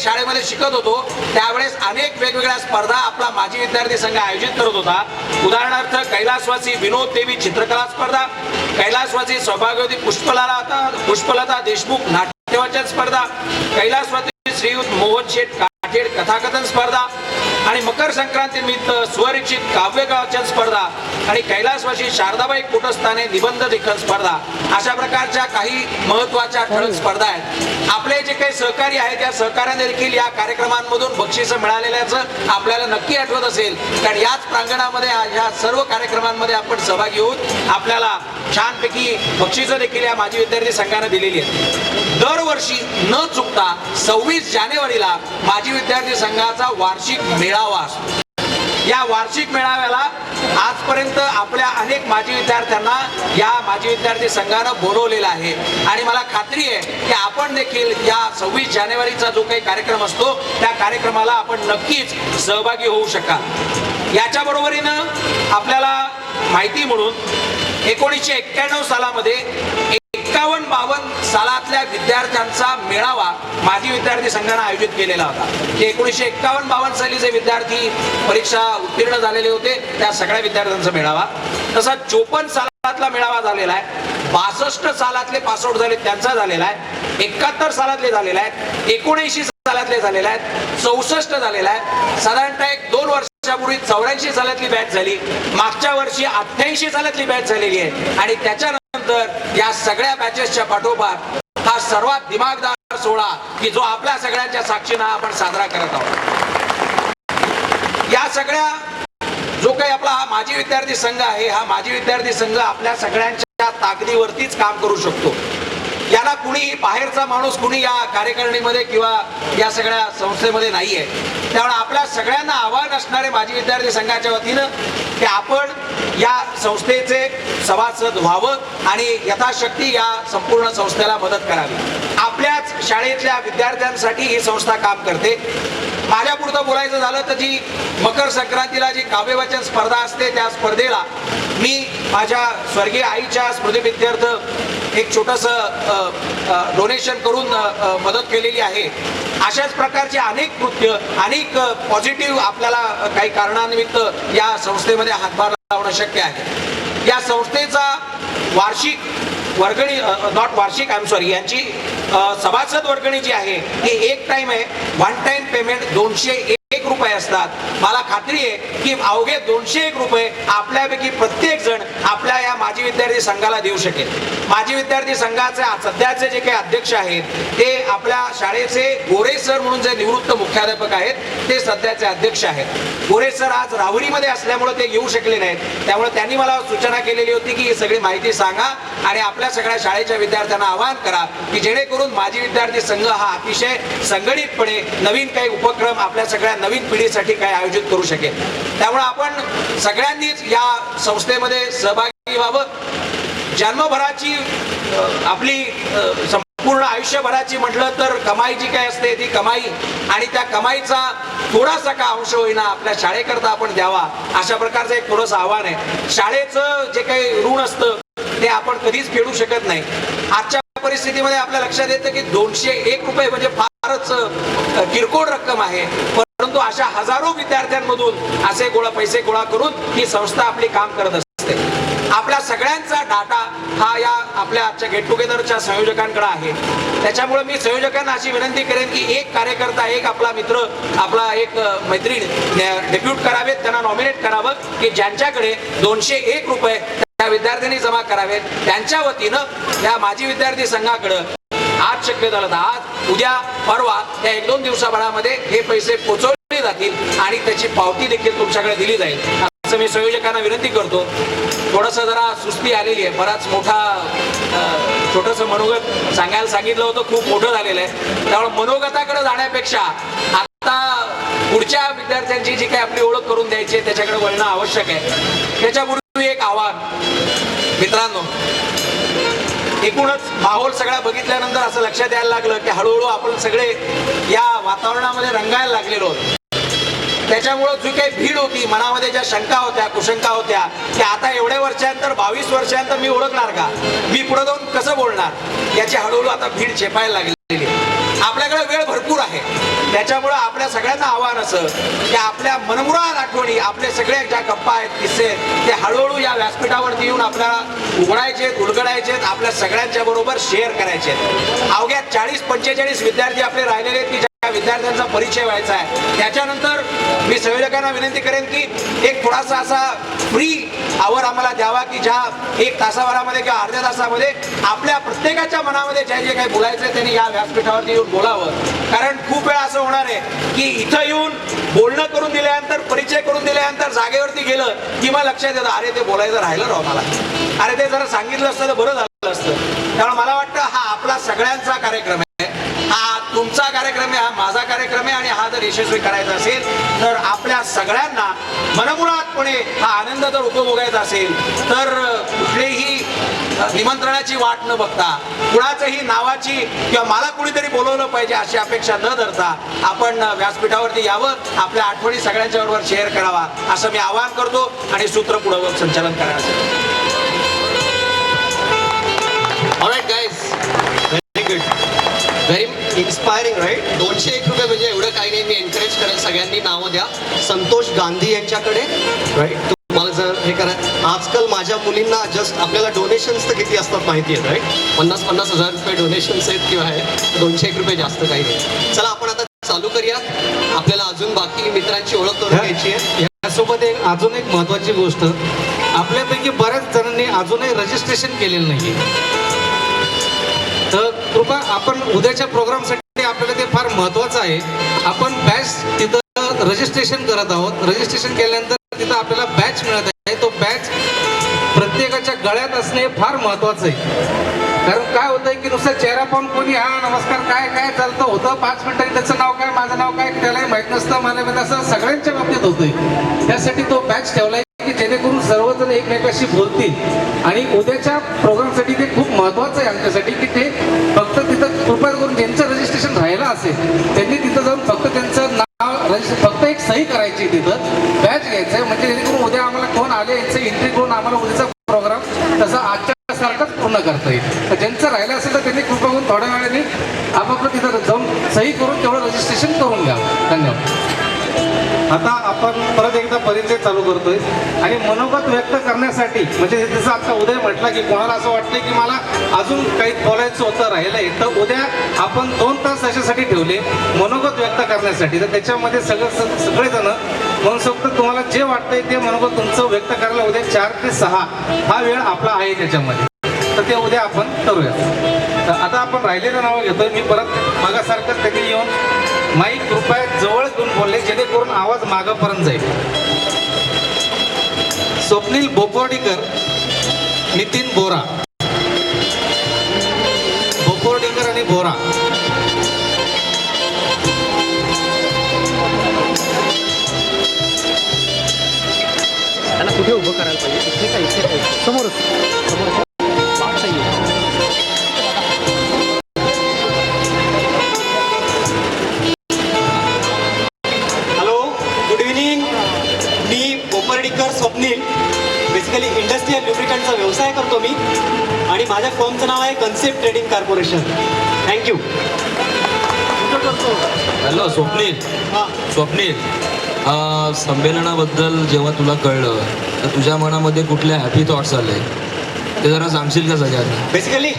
शाळेमध्ये शिकत होतो त्यावेळेस अनेक वेगवेगळ्या स्पर्धा आपला माजी विद्यार्थी संघ आयोजित करत होता. उदाहरणार्थ कैलासवासी विनोद देवी चित्रकला स्पर्धा, कैलासवासी सौभाग्यवती पुष्पलता देशमुख नाट्यवाचन स्पर्धा, कैलासवासी श्रीयुत मोहन शेठ काठेड कथाकथन स्पर्धा आणि मकर संक्रांती निमित्त स्वरचित काव्य वाचन स्पर्धा आणि कैलासवासी शारदाबाई कुटस्थाने निबंध लेखन स्पर्धा अशा प्रकारच्या काही महत्वाच्या ठळक स्पर्धा आहेत. आपले जे काही सहकारी आहेत त्या सहकार्याने देखील या कार्यक्रमांमधून बक्षिसं मिळालेल्याचं आपल्याला नक्की आठवत असेल. कारण याच प्रांगणामध्ये या सर्व कार्यक्रमांमध्ये आपण सहभागी होऊन आपल्याला छानपैकी बक्षिसं देखील या माजी विद्यार्थी संघाने दिलेली आहेत. दरवर्षी न चुकता 26 जानेवारीला माजी विद्यार्थी संघाचा वार्षिक मेळावा असतो. या वार्षिक मेळाव्याला आजपर्यंत आपल्या अनेक माजी विद्यार्थ्यांना या माजी विद्यार्थी संघानं बोलवलेला आहे आणि मला खात्री आहे की आपण देखील या 26 जानेवारीचा जो काही कार्यक्रम असतो त्या कार्यक्रमाला आपण नक्कीच सहभागी होऊ शकाल. याच्या बरोबरीनं आपल्याला माहिती म्हणून 1991 सालामध्ये 51-52 सालातल्या विद्यार्थ्यांचा मेळावा माजी विद्यार्थी संघानं आयोजित केलेला होता. ते 1951-52 साली जे विद्यार्थी परीक्षा उत्तीर्ण झालेले होते त्या सगळ्या विद्यार्थ्यांचा मेळावा. तसा 54 सालातला मेळावा झालेला आहे, 62 सालातले पासआउट झाले त्यांचा झालेला आहे, 71 सालातले झालेला आहे, 79 सालातले झालेले आहेत, 64 झालेला आहे. साधारणतः 1-2 वर्षापूर्वी 84 सालातली बॅच झाली, मागच्या वर्षी 88 सालातली बॅच झालेली आहे आणि त्याच्यानंतर या सगळ्या बॅचेसच्या पाठोपाठ हा सर्वात दिमागदार सोहळा की जो आपल्या सगळ्यांच्या साक्षीनं आपण साजरा करत आहोत. या सगळ्या जो काही आपला हा माजी विद्यार्थी संघ आहे हा माजी विद्यार्थी संघ आपल्या सगळ्यांच्या ताकदीवरतीच काम करू शकतो. याला कुणी बाहेरचा माणूस कुणी या कार्यकारिणीमध्ये किंवा या सगळ्या संस्थेमध्ये नाहीये. त्यामुळे आपल्या सगळ्यांना आव्हान असणारे माजी विद्यार्थी संघाच्या वतीनं की आपण या संस्थेचे सभासद व्हावं आणि यथाशक्ती या संपूर्ण संस्थेला मदत करावी. आपल्याच शाळेतल्या विद्यार्थ्यांसाठी ही संस्था काम करते. माझ्यापुरतं बोलायचं झालं तर जी मकर संक्रांतीला जी काव्यवाचन स्पर्धा असते त्या स्पर्धेला मी माझ्या स्वर्गीय आईच्या स्मृतिप्रित्यर्थ एक छोटंसं डोनेशन करून मदत केलेली आहे. अशाच प्रकारचे अनेक कृत्य अनेक पॉझिटिव्ह आपल्याला काही कारणानिमित्त या संस्थेमध्ये हातभार लावणं शक्य आहे. या संस्थेचा वार्षिक वर्गणी यांची सभासद वर्गणी जी आहे ही एक टाइम आहे, 1 टाइम पेमेंट 201 रुपये असतात. मला खात्री आहे की अवघे 201 रुपये आपल्यापैकी प्रत्येक जण आपल्या या माजी विद्यार्थी संघाला देऊ शकेल. माजी विद्यार्थी संघाचे सध्याचे जे काही अध्यक्ष आहेत ते आपल्या शाळेचे गोरे सर म्हणून जे निवृत्त मुख्याध्यापक आहेत ते सध्याचे अध्यक्ष आहेत. गोरे सर आज राहुरीमध्ये असल्यामुळे ते येऊ शकले नाहीत. त्यामुळे त्यांनी मला सूचना केलेली होती की ही सगळी माहिती सांगा आणि आपल्या सगळ्या शाळेच्या विद्यार्थ्यांना आवाहन करा की जेणेकरून माजी विद्यार्थी संघ हा अतिशय संघटितपणे नवीन काही उपक्रम आपल्या सगळ्या नवीन पिढीसाठी काही आयोजित करू शकेल. त्यामुळे आपण सगळ्यांनीच या संस्थेमध्ये सहभागी व्हावं. जन्मभराची आपली संपूर्ण आयुष्यभराची म्हटलं तर कमाई जी काय असते ती कमाई आणि त्या कमाईचा थोडासा का अंश होईना आपल्या शाळेकरता आपण द्यावा अशा प्रकारचं एक थोडंसं आव्हान आहे. शाळेचं जे काही ऋण असतं ते आपण कधीच फेडू शकत नाही. आजच्या परिस्थितीमध्ये आपल्या लक्षात येतं की 201 रुपये म्हणजे फारच किरकोळ रक्कम आहे, परंतु अशा हजारो विद्यार्थ्यांमधून असे पैसे गोळा करून ही संस्था आपली काम करत असते. आपल्या सगळ्यांचा डाटा हा या आपल्या आजच्या गेट टुगेदरच्या संयोजकांकडे आहे. त्याच्यामुळे मी संयोजकांना अशी विनंती करेन की एक कार्यकर्ता एक आपला मित्र आपला एक मैत्रीण डेप्यूट करावेत, त्यांना नॉमिनेट करावं की ज्यांच्याकडे 201 रुपये त्या विद्यार्थ्यांनी जमा करावेत. त्यांच्या वतीनं या माजी विद्यार्थी संघाकडे आज शक्य झालं तर आज उद्या परवा या 1-2 दिवसाभरामध्ये हे पैसे पोहोचवले जातील आणि त्याची पावती देखील तुमच्याकडे दिली जाईल. असं मी संयोजकांना विनंती करतो. थोडंसं जरा सुस्ती आलेली आहे, बराच मोठा छोटंसं मनोगत सांगायला सांगितलं होतं, खूप मोठं झालेलं आहे. त्यामुळे मनोगताकडे जाण्यापेक्षा आता पुढच्या विद्यार्थ्यांची जी काही आपली ओळख करून द्यायची आहे त्याच्याकडे वळणं आवश्यक आहे. त्याच्यापूर्वी एक आव्हान, मित्रांनो, एकूणच माहोल सगळा बघितल्यानंतर असं लक्षात यायला लागलं की हळूहळू आपण सगळे या वातावरणामध्ये रंगायला लागलेलो आहोत. त्याच्यामुळं जी काही भीड होती, मनामध्ये ज्या शंका होत्या, कुशंका होत्या, की आता एवढ्या वर्षानंतर 22 वर्षानंतर मी ओळखणार का, मी पुढे जाऊन कसं बोलणार, याची हळूहळू आता भीड चेपायला लागलेली आहे. आपल्याकडे वेळ भरपूर आहे, त्याच्यामुळं आपल्या सगळ्यांना आव्हान असं की आपल्या मनमुराद आठवणी, आपले सगळे ज्या गप्पा आहेत, किस्से, ते हळूहळू या व्यासपीठावरती येऊन आपल्याला उघडायचे, उलगडायचे, आपल्या सगळ्यांच्या बरोबर शेअर करायचे. अवघ्या 40-45 विद्यार्थी आपले राहिलेले आहेत की ज्या विद्यार्थ्यांचा परिचय व्हायचा आहे. त्याच्यानंतर मी संयोजकांना विनंती करेन की एक थोडासा असा फ्री आवर आम्हाला द्यावा की ज्या 1 तासाभरामध्ये किंवा अर्ध्या तासामध्ये आपल्या प्रत्येकाच्या मनामध्ये जे जे काही बोलायचं आहे त्यांनी या व्यासपीठावरती येऊन बोलावं. कारण खूप वेळा असं होणार आहे की इथं येऊन बोलणं करून दिल्यानंतर, परिचय करून दिल्यानंतर जागेवरती गेलं की मग लक्षात येतं, अरे ते बोलायचं राहिलं राव मला, अरे ते जरा सांगितलं असतं तर बरं झालं असतं. त्यामुळे मला वाटतं हा आपला सगळ्यांचा कार्यक्रम आहे, हा तुमचा कार्यक्रम आहे, हा माझा कार्यक्रम आहे. आणि हा जर यशस्वी करायचा असेल तर आपल्या सगळ्यांना मनमुरादपणे हा आनंद जर उपभोगायचा असेल तर कुठलीही निमंत्रणाची वाट न बघता, कुणाचंही नावाची किंवा मला कुणीतरी बोलवलं पाहिजे अशी अपेक्षा न धरता आपण व्यासपीठावरती यावं, आपल्या आठवणी सगळ्यांच्या बरोबर शेअर करावा असं मी आवाहन करतो आणि सूत्र पुढे संचालन करायचं. Alright guys, very good, very inspiring, right. 201 रुपये म्हणजे एवढं काही नाही. मी एनकरेज करेन सगळ्यांनी नावं द्या. संतोष गांधी यांच्याकडे, राईट. तुम्हाला जर हे करा, आजकाल माझ्या मुलींना जस्ट आपल्याला डोनेशन्स तर किती असतात माहिती आहे, राईट. 50-50 हजार रुपये डोनेशन्स आहेत किंवा आहे, 201 रुपये जास्त काही नाही. चला आपण आता चालू करूया. आपल्याला अजून बाकी मित्रांची ओळख करून घ्यायची आहे. यासोबत अजून एक महत्त्वाची गोष्ट, आपल्यापैकी बऱ्याच जणांनी अजूनही रजिस्ट्रेशन केलेलं नाही. तर कृपा आपण उद्याच्या प्रोग्रामसाठी आपल्याला ते फार महत्त्वाचं आहे. आपण बॅच तिथं रजिस्ट्रेशन करत आहोत. रजिस्ट्रेशन केल्यानंतर तिथं आपल्याला बॅच मिळत आहे. तो बॅच प्रत्येकाच्या गळ्यात असणे फार महत्त्वाचं आहे. कारण काय होतंय की नुसतं चेहरा पाहून कोणी हा नमस्कार काय काय चालतं होतं, 5 मिनिटांनी त्याचं नाव काय, माझं नाव काय, त्यालाही माहीत नसतं, मला माहीत असं सगळ्यांच्या बाबतीत होतंय. त्यासाठी तो बॅच ठेवलाय की जेणेकरून सर्वजण एकमेकाशी बोलतील. आणि उद्याच्या प्रोग्रामसाठी ते खूप महत्त्वाचं आहे आमच्यासाठी की ते फक्त तिथं कृपया करून ज्यांचं रजिस्ट्रेशन राहिलं असेल त्यांनी तिथं जाऊन फक्त त्यांचं नाव फक्त एक सही करायची, तिथं बॅच घ्यायचं आहे. म्हणजे जेणेकरून उद्या आम्हाला कोण आले यांचं एंट्री करून आम्हाला उद्याचा प्रोग्राम तसं आजच्या सारखंच पूर्ण करता येईल. तर ज्यांचं राहिलं असेल तर त्यांनी कृपा करून थोड्या वेळाने आपापलं तिथं जाऊन सही करून तेवढं रजिस्ट्रेशन करून घ्या. धन्यवाद. आता आपण परत एकदा परिचय चालू करतोय आणि मनोगत व्यक्त करण्यासाठी, म्हणजे जसं आता उदय म्हटलं की कोणाला असं वाटतंय की मला अजून काही बोलायचं होतं राहिलंय, तर उद्या आपण 2 तास त्याच्यासाठी ठेवले मनोगत व्यक्त करण्यासाठी. तर त्याच्यामध्ये सगळेजण मनसोक्त तुम्हाला जे वाटतंय ते मनोगत तुमचं व्यक्त करायला उद्या 4 ते 6 हा वेळ आपला आहे त्याच्यामध्ये. तर ते उद्या आपण करूया. तर आता आपण राहिलेलं नावं घेतोय. मी परत मागासारखंच त्यांनी येऊन माईक कृपया जवळ घेऊन बोलले जेणेकरून आवाज मागापर्यंत जाईल. स्वप्नील बोपोर्डीकर, नितीन बोरा, बोपोर्डीकर आणि बोरा. त्यांना कुठे उभं करायला पाहिजे? इथे काय, इथे समोरच समोर. स्वप्नील, बेसिकली इंडस्ट्रियल लुब्रिकंटचा व्यवसाय करतो मी आणि माझ्या फर्मचं नाव आहे concept trading corporation. Thank you. Hello Swapnil. Swapnil, संमेलनाबद्दल जेव्हा तुला कळलं तर तुझ्या मनामध्ये कुठले हॅपी थॉट्स आले ते जरा सांगशील का सगळ्यांना? Basically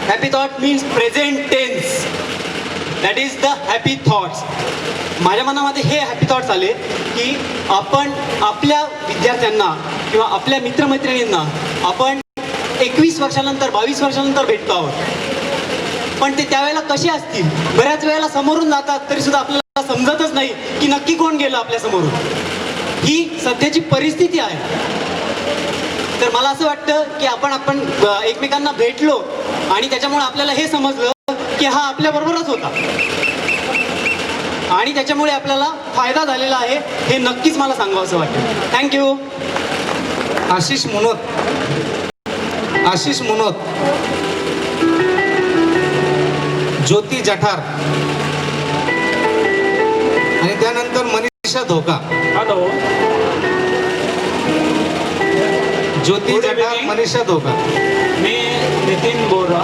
happy thought means present tense, that is the happy thoughts. माझ्या मनामध्ये हे हॅपी थॉट्स आले की आपण आपल्या विद्यार्थ्यांना किंवा आपल्या मित्रमैत्रिणींना आपण 21 वर्षानंतर 22 वर्षानंतर भेटतो आहोत, पण ते त्यावेळेला कसे असतील. बऱ्याच वेळेला समोरून जातात तरी सुद्धा आपल्याला समजतच नाही की नक्की कोण गेलं आपल्या समोरून. ही सध्याची परिस्थिती आहे. तर मला असं वाटतं की आपण एकमेकांना भेटलो आणि त्याच्यामुळे आपल्याला हे समजलं की हा आपल्याबरोबरच होता आणि त्याच्यामुळे आपल्याला फायदा झालेला आहे, हे नक्कीच मला सांगावं असं वाटतं. थँक्यू. आशिष मुनोत, ज्योती जठार आणि त्यानंतर मनीषा धोका. हॅलो. ज्योती जठार, मनीषा धोका. मी नितीन बोरा.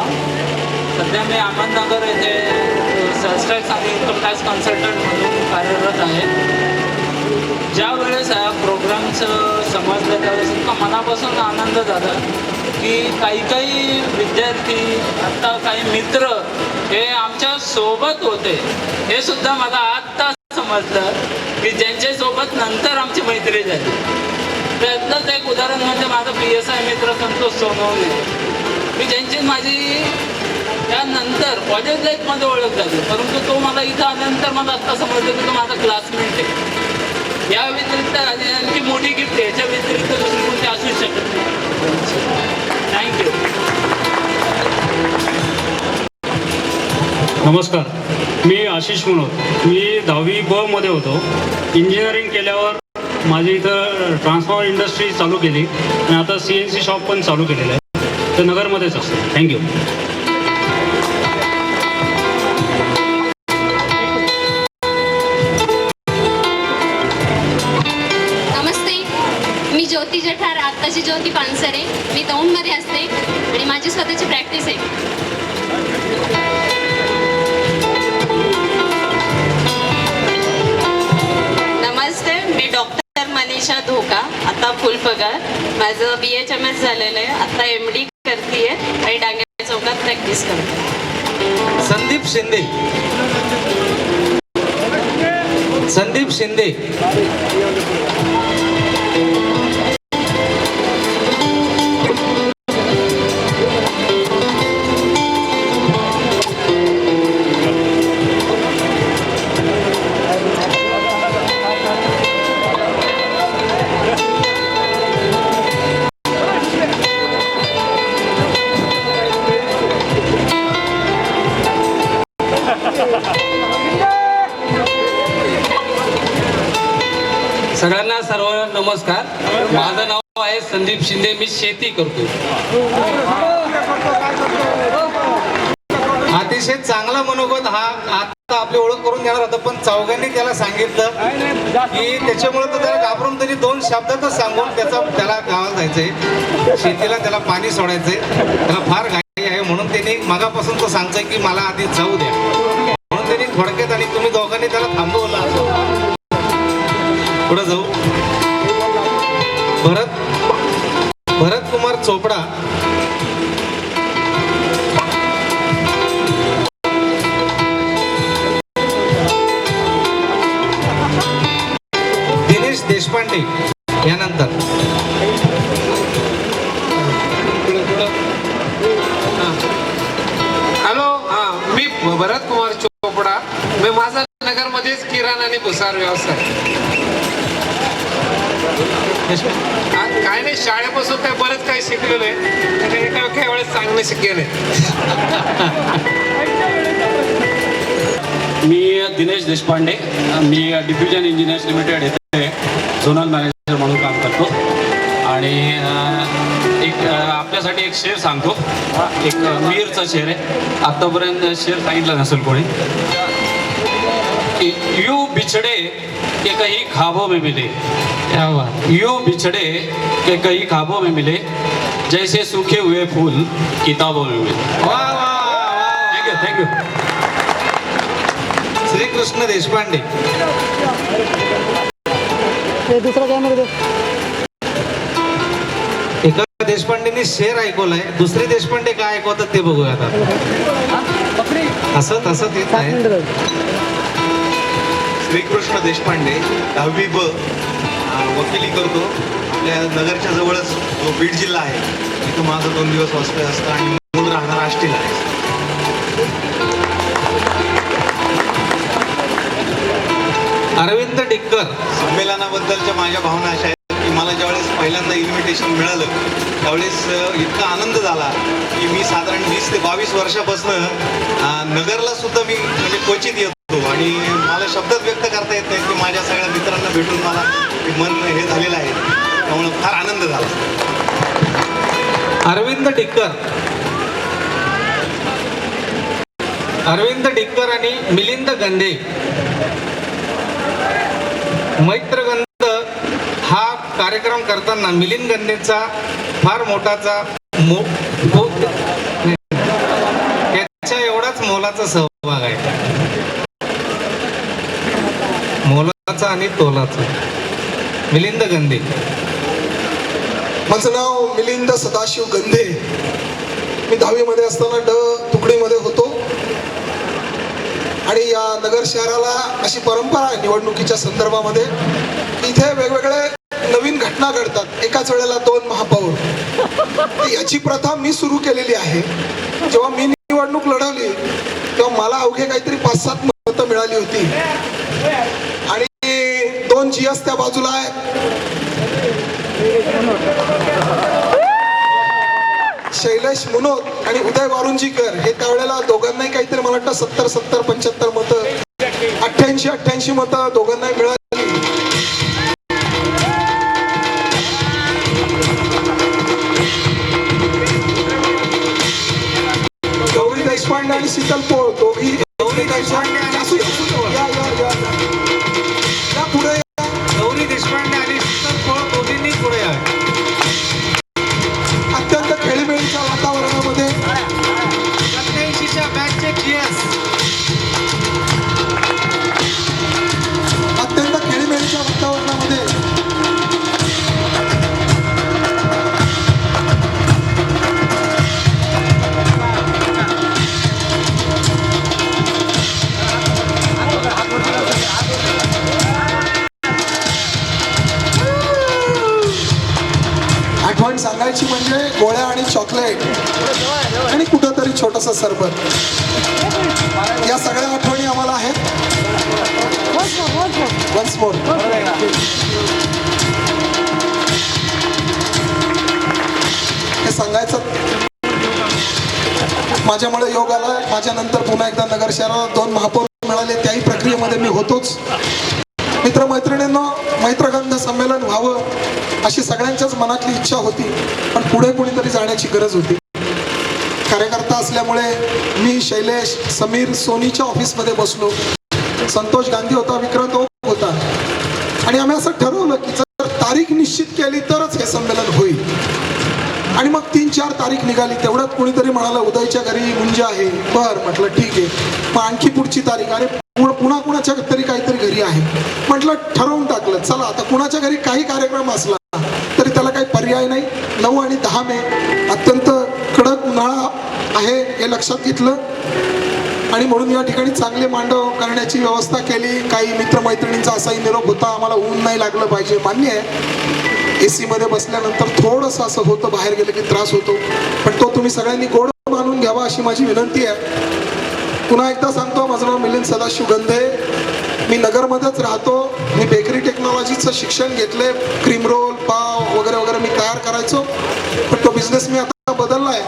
सध्या मी अहमदनगर येथे सेल्स टॅक्स आणि इन्कम टॅक्स कन्सल्टंट म्हणून कार्यरत आहे. ज्या वेळेस या प्रोग्रामचं समजलं त्यावेळेस इतका मनापासून आनंद झाला की काही विद्यार्थी, आत्ता काही मित्र हे आमच्या सोबत होते, हे सुद्धा मला आत्ता समजलं की ज्यांच्यासोबत नंतर आमची मैत्री झाली. त्यातलंच एक उदाहरण म्हणजे माझा PSI मित्र संतोष सोनवणे, की ज्यांची माझी त्यानंतर कॉलेज लाईफमध्ये ओळख झाली, परंतु तो मला इथं आल्यानंतर मला आत्ता समजलं की तो माझा क्लासमेट आहे. या व्यतिरिक्त आणखी मोठी गिफ्ट आहे, याच्या व्यतिरिक्त दुसरी कोणती असूच शकत नाही. थँक्यू. नमस्कार, मी आशिष मुनोत. मी 10वी ब मध्ये होतो. इंजिनिअरिंग केल्यावर माझी इथं ट्रान्सफॉर्मर इंडस्ट्री चालू केली आणि आता CNC शॉप पण चालू केलेलं आहे. तर नगरमध्येच असतं. थँक्यू. नमस्ते, मी ज्योती जठार, आत्ताची ज्योती पानसरे. मी दौंडमध्ये असते आणि माझी स्वतःची प्रॅक्टिस आहे. नमस्ते, मी डॉक्टर मनीषा धोका, आता फुल पगार. माझं BHMS झालेलं आहे, आता MD करते आणि डांगे चौकात प्रॅक्टिस करते. संदीप शिंदे. सगळ्यांना नमस्कार. माझं नाव आहे संदीप शिंदे. मी शेती करतो. अतिशय चांगला मनोगत. हा आता आपली ओळख करून देणार होता, पण चौघांनी त्याला सांगितलं की त्याच्यामुळे तो त्याला घाबरून त्यांनी 2 शब्दातच सांगून त्याला गावाला जायचंय, शेतीला त्याला पाणी सोडायचंय, त्याला फार घाई आहे, म्हणून त्यांनी मगापासून तो सांगतोय की मला आधी जाऊ द्या, म्हणून त्यांनी थोडक्यात आणि तुम्ही दोघांनी त्याला थांबवलं. पुढे जाऊ. भरत कुमार चोपडा. दिनेश देशपांडे यानंतर. हॅलो, मी भरत कुमार चोपडा. मी माझा नगरमध्येच किराणा आणि भुसार व्यवसाय. काय नाही, शाळेपासून काय बरंच काही शिकलेलं आहे, एका वेळेस चांगलं शिकेल. मी दिनेश देशपांडे. मी डिफ्युजन इंजिनियर्स लिमिटेड येथे झोनल मॅनेजर म्हणून काम करतो. आणि आपल्यासाठी एक शेर सांगतो. एक मीरचा शेर आहे. आत्तापर्यंत शेर सांगितला नसेल कोणी. यू बिछड़े के कहीं ख्वाबों में मिले, यूं बिछड़े के कहीं ख्वाबों में मिले, जैसे सूखे हुए फूल किताबों में मिले. थँक्यू. श्रीकृष्ण देशपांडे. एका देशपांडेंनी शेर ऐकवलाय, दुसरे देशपांडे काय ऐकवतात ते बघूया आता. हसत येत आहे. श्रीकृष्ण देशपांडे, 10वी ब, वकिली करतो. आपल्या नगरच्या जवळच जो बीड जिल्हा आहे, तिथं माझं 2 दिवस वास्तव्य असतं आणि मूळ राहणार आष्टीला आहे. अरविंद डिक्कर. संमेलनाबद्दलच्या माझ्या भावना अशा आहेत की मला ज्यावेळेस पहिल्यांदा इन्व्हिटेशन मिळालं त्यावेळेस इतका आनंद झाला की मी साधारण 20 ते 22 वर्षापासून नगरला सुद्धा मी म्हणजे क्वचित येतो आणि मला शब्दात व्यक्त करता येत नाहीत की माझ्या सगळ्या मित्रांना भेटून मला मन हे झालेलं आहे. त्यामुळे फार आनंद झाला. अरविंद डिक्कर आणि मिलिंद गंधे. मैत्रगंध हा कार्यक्रम करताना मिलिंद गंधेचा फार मोठाचा त्याच्या एवढाच मोलाचा सहभाग आहे. मोलाचा आणि तोलाचा. मिलिंद गंधे. माझं नाव मिलिंद सदाशिव गंधे. मी 10वीमध्ये असताना तुकडीमध्ये होतो आणि या नगर शहराला अशी परंपरा आहे निवडणुकीच्या संदर्भामध्ये इथे वेगवेगळे नवीन घटना घडतात. एकाच वेळेला 2 महापौर. याची प्रथा मी सुरू केलेली आहे. जेव्हा मी निवडणूक लढवली तेव्हा मला अवघे काहीतरी 5-7 मतं मिळाली होती आणि 2 GS त्या बाजूला आहेत. शैलेश मुनोत आणि उदय वारुंजीकर हे त्यावेळेला दोघांनाही काहीतरी मला वाटतं 70-75 मतं 88 मतं दोघांनाही मिळाली. गौरी देशपांडे आणि शीतल पोळ दोघी. गौरी देशपांडे पुढे. गौरी देशपांडे आणि शीतल पोळ दोघींनी पुढे आहे. अत्यंत खेळीमेळीच्या वातावरणामध्ये 87च्या बॅचचे GS. अत्यंत खेळीमेळीच्या वातावरणामध्ये आठवण सांगायची म्हणजे गोळ्या आणि चॉकलेट आणि कुठंतरी छोटंसं सरबत. या सगळ्या आठवणी आम्हाला आहेत. Once more. हे सांगायचं माझ्यामुळे योग आला. माझ्यानंतर पुन्हा एकदा नगर शहराला 2 महापौर मिळाले. त्याही प्रक्रियेमध्ये मी होतोच. मित्रमैत्रिणींना मैत्रगंध संमेलन व्हावं अशी सगळ्यांच्याच मनातली इच्छा होती पण पुढे कुणीतरी जाण्याची गरज होती. कार्यकर्ता असल्यामुळे मी शैलेश समीर सोनीच्या ऑफिसमध्ये बसलो. संतोष गांधी होता, विक्रांत ओक होता आणि आम्ही असं ठरवलं की जर तारीख निश्चित केली तरच हे संमेलन होईल. आणि मग 3-4 तारीख निघाली. तेवढ्यात कुणीतरी म्हणाला उदयच्या घरी मुंज आहे. बर म्हटलं ठीक आहे. मग आणखी पुढची तारीख. अरे पुन्हा कुणाच्या तरी काहीतरी घरी आहे. म्हटलं ठरवून टाकलं चला आता कुणाच्या घरी काही कार्यक्रम असला तरी त्याला काही पर्याय नाही. 9 आणि 10 मे अत्यंत कडक उन्हाळा आहे हे लक्षात घेतलं आणि म्हणून या ठिकाणी चांगले मांडव करण्याची व्यवस्था केली. काही मित्रमैत्रिणींचा असाही निरोप होता आम्हाला ऊन नाही लागलं पाहिजे. मान्य आहे AC मध्ये बसल्यानंतर थोडंसं असं होतं बाहेर गेलं की त्रास होतो पण तो तुम्ही सगळ्यांनी गोड मानून घ्यावा अशी माझी विनंती आहे. पुन्हा एकदा सांगतो माझं नाव मिलिंद सदाशिव गंधे. मी नगरमध्येच राहतो. मी बेकरी टेक्नॉलॉजीचं शिक्षण घेतले. क्रीम रोल पाव वगैरे वगैरे मी तयार करायचो पण तो बिझनेस मी आता बदलला आहे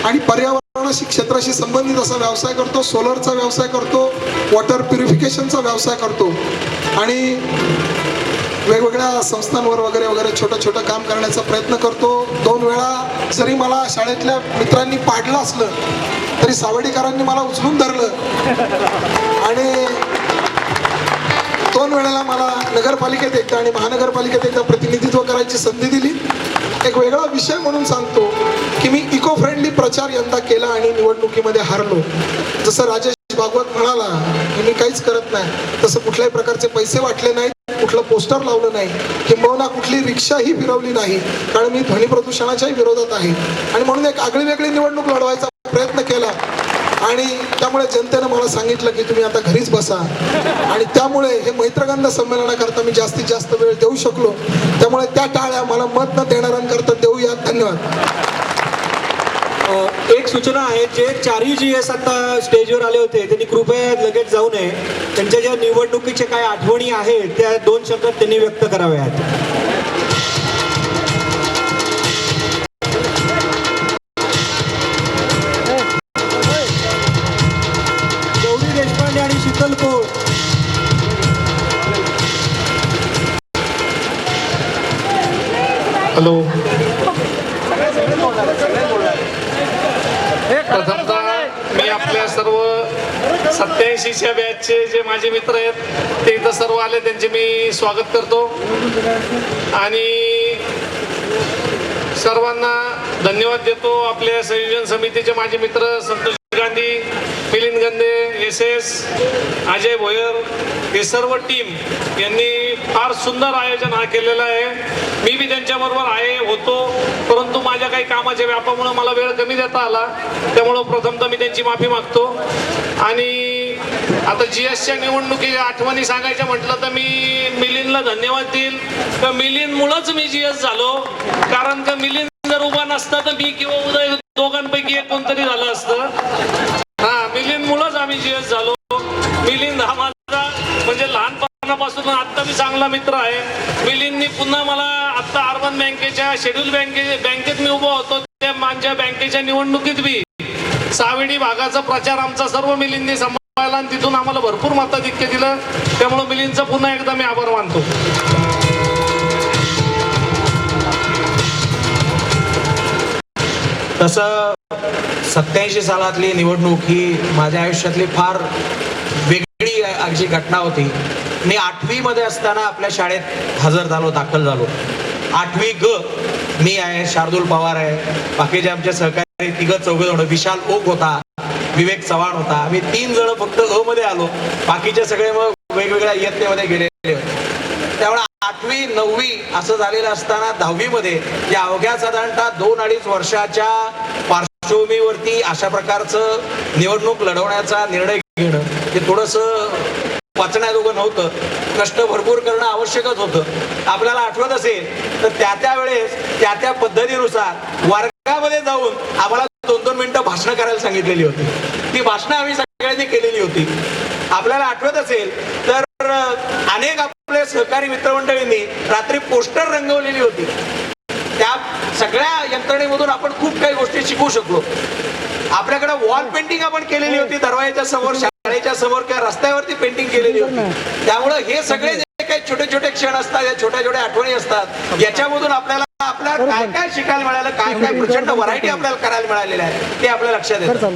आणि पर्यावरणाशी क्षेत्राशी संबंधित असा व्यवसाय करतो. सोलरचा व्यवसाय करतो. वॉटर प्युरिफिकेशनचा व्यवसाय करतो आणि वेगवेगळ्या संस्थांवर वगैरे वगैरे छोटं काम करण्याचा प्रयत्न करतो. 2 वेळा जरी मला शाळेतल्या मित्रांनी पाडलं असलं तरी सावडेकरांनी मला उचलून धरलं आणि 2 वेळेला मला नगरपालिकेत एकदा आणि महानगरपालिकेत एकदा प्रतिनिधित्व करायची संधी दिली. एक वेगळा विषय म्हणून सांगतो की मी इको फ्रेंडली प्रचार यंदा केला आणि निवडणुकीमध्ये हारलो. जसं राजेश भागवत म्हणाला की मी काहीच करत नाही तसं कुठल्याही प्रकारचे पैसे वाटले नाहीत, कुठलं पोस्टर लावलं नाही, किंबहुना कुठली रिक्षाही फिरवली नाही कारण मी ध्वनी प्रदूषणाच्याही विरोधात आहे आणि म्हणून एक आगळी वेगळी निवडणूक लढवायचा प्रयत्न केला आणि त्यामुळे जनतेनं मला सांगितलं की तुम्ही आता घरीच बसा आणि त्यामुळे हे मैत्रगंध संमेलनाकरता मी जास्तीत जास्त वेळ देऊ शकलो. त्यामुळे त्या टाळ्या मला मत न देणाऱ्यांकरता देऊया. धन्यवाद. एक सूचना आहे, जे 4ही GS आता स्टेजवर आले होते त्यांनी कृपया लगेच जाऊ नये. त्यांच्या ज्या निवडणुकीच्या काय आठवणी आहेत त्या 2 शब्दात त्यांनी व्यक्त कराव्यात. गौरी देशपांडे आणि शीतल कोळ. हॅलो. प्रथमतः मी आपल्या सर्व 87च्या बॅचचे जे माझे मित्र आहेत ते इथं सर्व आले, त्यांचे मी स्वागत करतो आणि सर्वांना धन्यवाद देतो. आपल्या संयोजन समितीचे माझे मित्र संतोष गांधी, मिलिंद गंदे, SS, अजय भोयर, हे सर्व टीम यांनी फार सुंदर आयोजन हा केलेला आहे. मी बी त्यांच्याबरोबर होतो, परंतु माझ्या काही कामाच्या व्यापामुळे मला वेळ कमी देता आला, त्यामुळं प्रथमतः मी त्यांची माफी मागतो. आणि आता GSच्या निवडणुकीच्या आठवणी सांगायच्या म्हटलं तर मी मिलिंदला धन्यवाद देईल. तर मिलिंदमुळंच मी GS झालो, कारण का मिलिंद जर उभा नसता तर मी किंवा उदय दोघांपैकी एक कोणतरी झालं असतं. मिलिंदमुळंच आम्ही GS झालो. मिलिंद हा माझा म्हणजे लहानपणापासून आत्ता मी चांगला मित्र आहे. मिलिंदनी पुन्हा मला आत्ता अर्बन बँकेच्या शेड्यूल बँकेत मी उभा होतो, त्या माझ्या बँकेच्या निवडणुकीत बी सावेडी भागाचा प्रचार आमचा सर्व मिलिंदनी सांभाळला आणि तिथून आम्हाला भरपूर मताधिक्य दिलं. त्यामुळे मिलिंदचा पुन्हा एकदा मी आभार मानतो. तसं 87 सालातली निवडणूक ही माझ्या आयुष्यातली फार वेगळी अशी घटना होती. मी 8वी मध्ये असताना आपल्या शाळेत हजर झालो, दाखल झालो. 8वी ग मी आहे, शार्दूल पवार आहे, बाकीचे आमचे सहकारी 3-4 जण, विशाल ओक होता, विवेक चव्हाण होता. आम्ही 3 जण फक्त अ मध्ये आलो, बाकीचे सगळे मग वेगवेगळ्या इयत्तेमध्ये गेलेले होते. त्यामुळे 8वी 9वी असं झालेलं असताना 10वी मध्ये या अवघ्या साधारणतः 2-2.5 वर्षाच्या पार्श्वभूमीवरती अशा प्रकारचं निवडणूक लढवण्याचा निर्णय घेणं हे थोडंसं वाचण्याजोगं नव्हतं. कष्ट भरपूर करणं आवश्यकच होतं. आपल्याला आठवत असेल तर त्या वेळेस त्या पद्धतीनुसार वर्गामध्ये जाऊन आम्हाला 2-2 मिनिटं भाषणं करायला सांगितलेली होती. ती भाषणं आम्ही सगळ्यांनी केलेली होती. आपल्याला आठवत असेल तर अनेक आपले सहकारी मित्रमंडळींनी रात्री पोस्टर रंगवलेली होती. त्या सगळ्या यंत्रणेमधून आपण खूप काही गोष्टी शिकू शकलो. आपल्याकडे वॉल पेंटिंग आपण केलेली होती, दरवाजाच्या समोर, शाळेच्या समोर किंवा रस्त्यावरती पेंटिंग केलेली होती. त्यामुळे हे सगळे जे काही छोटे छोटे क्षण असतात, या छोट्या छोट्या आठवणी असतात, याच्यामधून आपल्याला काय काय शिकायला मिळालं, काय काय प्रचंड व्हरायटी आपल्याला करायला मिळालेलं आहे ते आपल्या लक्षात येतं.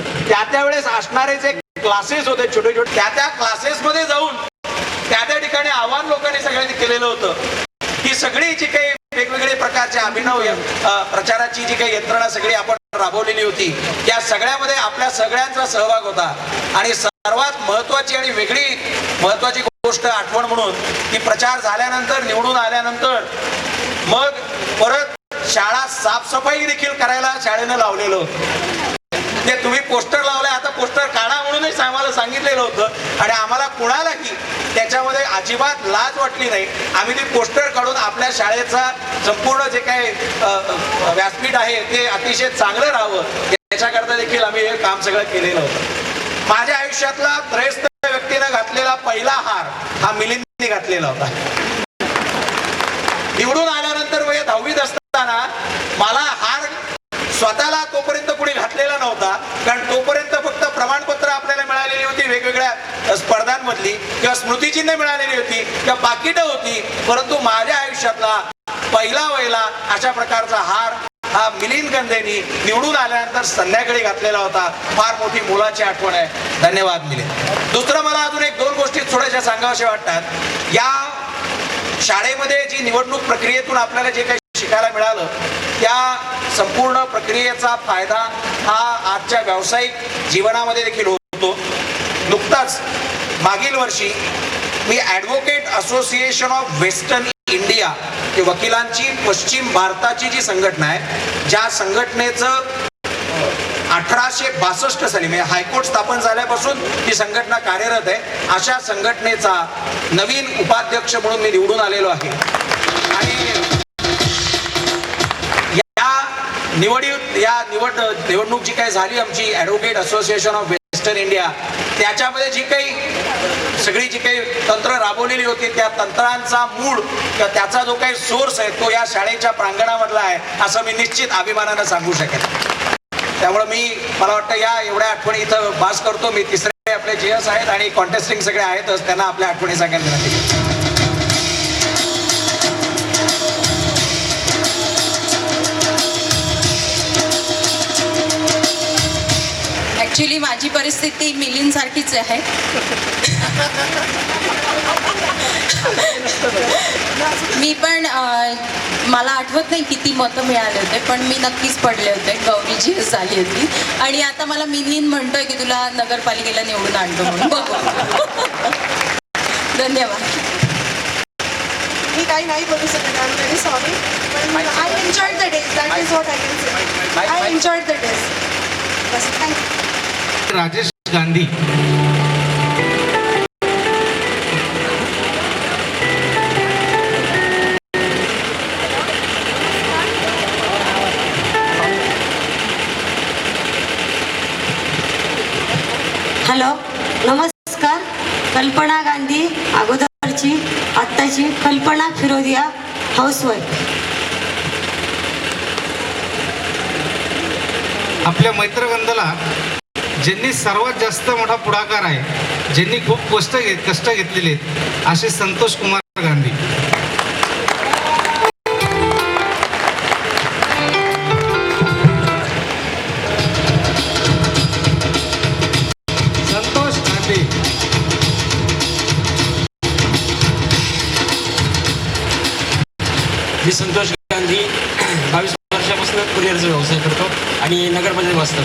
त्या वेळेस असणारे जे क्लासेस होते छोटे छोटे, त्या क्लासेसमध्ये जाऊन त्या ठिकाणी आव्हान लोकांनी सगळ्यांनी केलेलं होतं. ही सगळी जी काही वेगवेगळ्या प्रकारच्या अभिनव प्रचाराची जी काही यंत्रणा सगळी आपण राबवलेली होती, या सगळ्यामध्ये आपल्या सगळ्यांचा सहभाग होता. आणि सर्वात महत्वाची आणि वेगळी महत्वाची गोष्ट आठवण म्हणून की प्रचार झाल्यानंतर, निवडून आल्यानंतर मग परत शाळा साफसफाई देखील करायला शाळेनं लावलेलं होतं. ते तुम्ही पोस्टर लावलंय, आता पोस्टर काढा म्हणूनच आम्हाला सांगितलेलं होतं आणि आम्हाला कुणालाही त्याच्यामध्ये अजिबात लाज वाटली नाही. आम्ही ती पोस्टर काढून आपल्या शाळेचा संपूर्ण जे काही व्यासपीठ आहे ते अतिशय चांगलं राहावं याच्याकरता देखील आम्ही हे काम सगळं केलेलं होतं. माझ्या आयुष्यातला त्रयस्थ व्यक्तीनं घातलेला पहिला हार हा मिलिंदने घातलेला होता. निवडून आल्यानंतर वय 10वीत असताना मला हार स्वतःला तोपर्यंत कोणी घातलेला नव्हता, कारण तोपर्यंत फक्त प्रमाणपत्र आपल्याला मिळालेली होती वेगवेगळ्या स्पर्धांमधली, किंवा स्मृतिचिन्ह मिळालेली होती, किंवा पाकिटं होती. परंतु माझ्या आयुष्यातला पहिला वयला अशा प्रकारचा हार हा मिलिंद गंधेंनी निवडून आल्यानंतर संध्याकाळी घातलेला होता. फार मोठी मोलाची आठवण आहे. धन्यवाद मिलिंद. दुसरं मला अजून 1-2 गोष्टी थोड्याशा सांगाव्याशा वाटतात. या शाळेमध्ये जी निवडणूक प्रक्रियेतून आपल्याला जे काही शिकायला मिळालं, त्या संपूर्ण प्रक्रियेचा फायदा हा आजच्या व्यावसायिक जीवनामध्ये देखील होतो. नुकताच मागील वर्षी मी advocate association of western India, ही वकिलांची पश्चिम भारताची जी संघटना आहे, ज्या संघटनेचं 1862 साली म्हणजे हायकोर्ट स्थापन झाल्यापासून ही संघटना कार्यरत आहे, अशा संघटनेचा नवीन उपाध्यक्ष म्हणून मी निवडून आलेलो आहे. आणि या निवडणूक जी काही झाली आमची advocate association of western India, त्याच्यामध्ये जी काही तंत्र राबवलेली होती, त्या तंत्रांचा मूळ किंवा त्याचा जो काही सोर्स आहे तो या शाळेच्या प्रांगणामधला आहे असं मी निश्चित अभिमानानं सांगू शकेन. त्यामुळे मला वाटतं या एवढ्या आठवणी इथं बास करतो. मी तिसरे आपले जेएस आहेत आणि कॉन्टेस्टिंग सगळे आहेतच, त्यांना आपल्या आठवणी सांगायला विनंती करतो. ॲक्च्युली माझी परिस्थिती मिलिंदसारखीच आहे. मी पण मला आठवत नाही किती मतं मिळाले होते, पण मी नक्कीच पडले होते. गौरी जी झाली होती आणि आता मला मिलिंद म्हणतोय की तुला नगरपालिकेला निवडून आणतो म्हणून. बघू. धन्यवाद. मी काही नाही बोलू शकत. आय एम व्हेरी सॉरी, पण I enjoyed the days. That is what I can say. I enjoyed the days. Bus, thank you. Rajesh Gandhi. Hello, नमस्कार. कल्पना गांधी, अगोदरची आत्ताची कल्पना फिरोदिया, हाऊसवाईफ. आपल्या मैत्रगंधाला ज्यांनी सर्वात जास्त मोठा पुढाकार आहे, ज्यांनी खूप कष्ट घेतलेले आहेत, असे संतोष कुमार गांधी. संतोष गांधी. मी संतोष गांधी 22 वर्षापासून कुरिअरचा व्यवसाय करतो आणि नगरमध्ये वाचतो.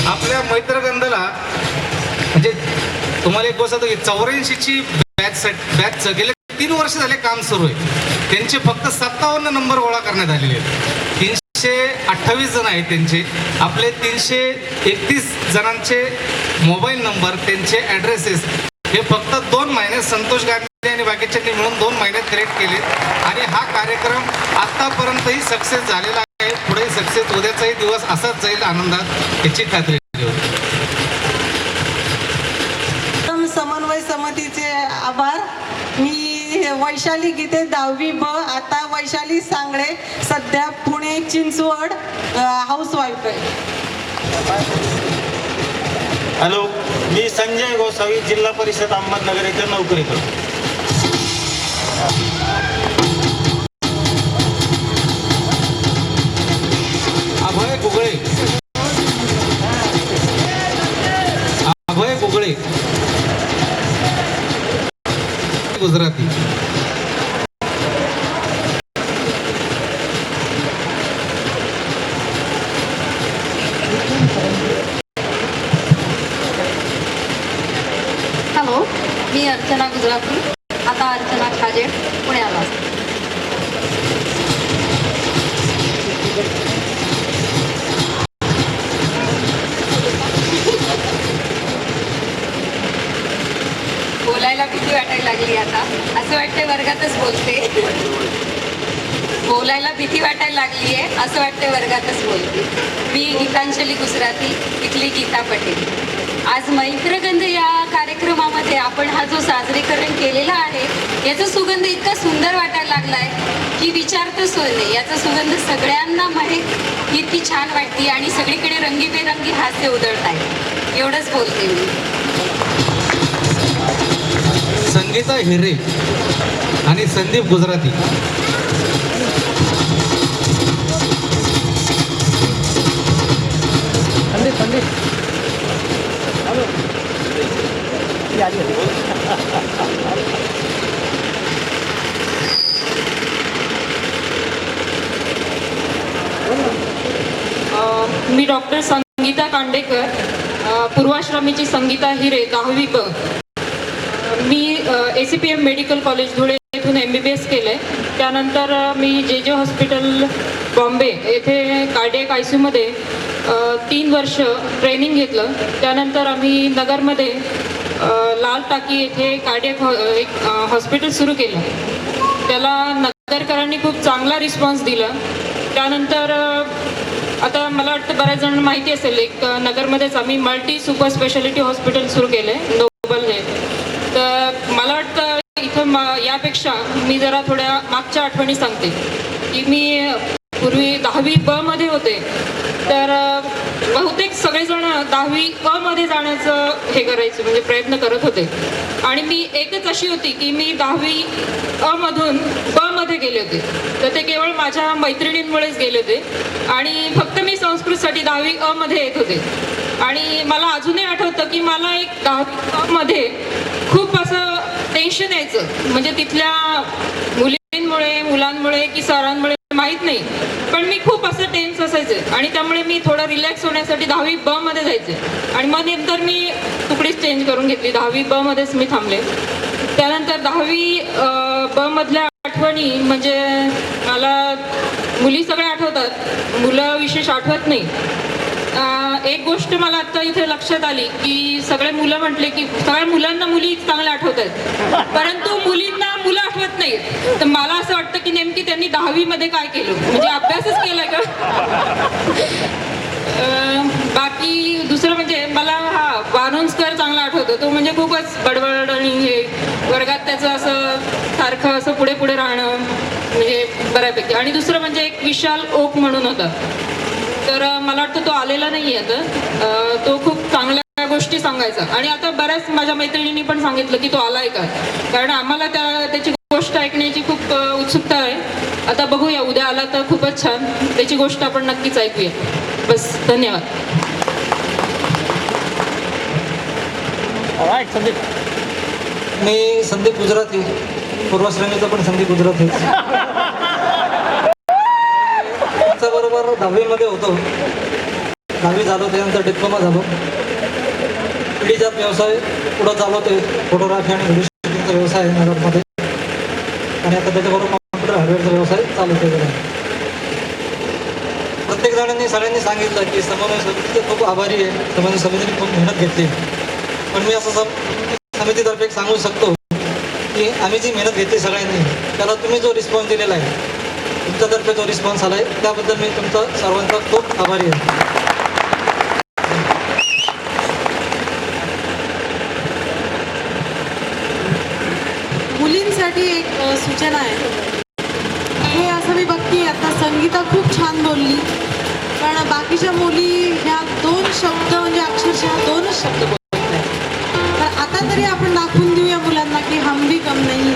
आपल्या मैत्रगंधाला म्हणजे तुम्हाला एक गोष्ट की 84ची बॅच गेले 3 वर्ष झाले काम सुरू आहे. त्यांचे फक्त 57 नंबर गोळा करण्यात आलेले आहेत. 328 जण आहेत त्यांचे. आपले 331 जणांचे मोबाईल नंबर, त्यांचे ॲड्रेसेस हे फक्त 2 महिन्यात संतोष गांधी आणि बाकीच्यांनी मिळून 2 महिन्यात क्रिएट केले. आणि हा कार्यक्रम आतापर्यंतही सक्सेस झालेला आहे. पुढे सक्सेस उद्याचाही दिवस असाच जाईल आनंदात, याची खात्री होती. समन्वय समितीचे आभार. मी वैशाली गीते 10वी ब, आता वैशाली सांगळे, सध्या पुणे चिंचवड हाऊसवाईफ आहे. हॅलो, मी संजय गोसावी, जिल्हा परिषद अहमदनगर येथे नोकरी करतो. अभय गुगळे. अभय गुगळे, गुजराती. हॅलो, मी अर्चना गुजराती, आता अर्चना खाजे, पुण्याला. बोलायला भीती वाटायला लागली आता. असं वाटतंय वर्गातच बोलते. बोलायला भीती वाटायला लागली आहे, असं वाटतंय वर्गातच बोलते. मी गीतांजली गुजराती, इथली गीता पटेल. आज मैत्रगंध या कार्यक्रमामध्ये आपण हा जो साजरीकरण केलेला आहे, याचा सुगंध इतका सुंदर वाटायला लागला आहे की विचारता सोय नाही. याचा सुगंध सगळ्यांना महक इतकी छान वाटते आणि सगळीकडे रंगीबेरंगी हास्य उधळत आहे. एवढंच बोलते मी. संगीता हिरे आणि संदीप गुजराती. मी डॉक्टर संगीता कांडेकर, पूर्वाश्रमीची संगीता हिरे, 10वी ब. मी ACPM मेडिकल कॉलेज धुळे येथून MBBS केलं आहे. त्यानंतर मी JJ हॉस्पिटल बॉम्बे येथे कार्डियक ICUमध्ये 3 वर्ष ट्रेनिंग घेतलं. त्यानंतर आम्ही नगरमध्ये लाल टाकी येथे कार्डियक एक हॉस्पिटल सुरू केलं. त्याला दादरकरांनी खूप चांगला रिस्पॉन्स दिला. त्यानंतर आता मला वाटतं बऱ्याच जणांना माहिती असेल, एक नगरमध्येच आम्ही मल्टी सुपर स्पेशालिटी हॉस्पिटल सुरू केले नोबल हे. तर मला वाटतं इथं यापेक्षा मी जरा थोड्या मागच्या आठवणी सांगते की मी पूर्वी 10वी ब मध्ये होते. तर बहुतेक सगळेजण 10वी अ मध्ये जाण्याचं हे करायचे, म्हणजे प्रयत्न करत होते. आणि मी एकच अशी होती की मी 10वी अ मधून ब मध्ये गेले होते. तर ते केवळ माझ्या मैत्रिणींमुळेच गेले होते आणि फक्त मी संस्कृतसाठी 10वी अ मध्ये येत होते. आणि मला अजूनही आठवतं की मला एक 10वी अ मध्ये खूप असं टेन्शन यायचं, म्हणजे तिथल्या मुलींमुळे, मुलांमुळे की सरांमुळे माहीत नाही, पण मी खूप असं टेन्स असायचे. आणि त्यामुळे मी थोडं रिलॅक्स होण्यासाठी 10वी ब मध्ये जायचे. आणि मग नंतर मी तुकडीच चेंज करून घेतली, 10वी ब मध्येच मी थांबले. त्यानंतर 10वी ब मधल्या आठवणी म्हणजे मला मुली सगळ्या आठवतात, मुलं विशेष आठवत नाही. एक गोष्ट मला आता इथे लक्षात आली की सगळे मुलं म्हटले की सगळ्या मुलांना मुली चांगल्या आठवत आहेत, परंतु मुलींना मुलं आठवत नाहीत. तर मला असं वाटतं की नेमकी त्यांनी 10वी मध्ये काय केलं, म्हणजे अभ्यासच केलाय का? बाकी दुसरं म्हणजे मला वारुंजकर चांगला आठवतो. तो म्हणजे खूपच बडबड आणि हे वर्गात त्याचं असं सारखं असं पुढे पुढे राहणं म्हणजे बऱ्यापैकी. आणि दुसरं म्हणजे एक विशाल ओक म्हणून होता. तर मला वाटतं तो आलेला नाही आहे आता. तो खूप चांगल्या गोष्टी सांगायचा. आणि आता बऱ्याच माझ्या मैत्रिणींनी पण सांगितलं की तो आलाय का, कारण आम्हाला त्याची गोष्ट ऐकण्याची खूप उत्सुकता आहे. आता बघूया, उद्या आला तर खूपच छान, त्याची गोष्ट आपण नक्कीच ऐकूया. बस, धन्यवाद. मी संदीप गुजराती, पूर्वश्रेणीचा पण संदीप गुजराती. बरोबर 10वी मध्ये होतो. 10वी झालो, त्यानंतर डिप्लोमा झालो. पिढीजात व्यवसाय पुढं चालवते, फोटोग्राफी आणि व्हिडिओ शूटिंगचा व्यवसाय आहे नगरमध्ये. आणि आता त्याच्याबरोबर कॉम्प्युटर हार्डवेअरचा व्यवसाय चालवते. प्रत्येक जणांनी सगळ्यांनी सांगितलं की समन्वय समितीचे खूप आभारी आहे, समन्वय समितीने खूप मेहनत घेतली. पण मी असं समितीतर्फे एक सांगू शकतो की आम्ही जी मेहनत घेतली सगळ्यांनी, त्याला तुम्ही जो रिस्पॉन्स दिलेला आहे, तुमच्यातर्फे जो रिस्पॉन्स आला आहे, त्याबद्दल मी तुमचा सर्वांचा खूप आभारी आहे. मुलींसाठी एक सूचना आहे. हे असं मी बघते आता संगीता खूप छान बोलली, पण बाकीच्या मुली ह्या 2 शब्द म्हणजे अक्षरशः 2च शब्द बोलत आहेत. तर आता तरी आपण दाखवून देऊया मुलांना की हम भी कम नाही.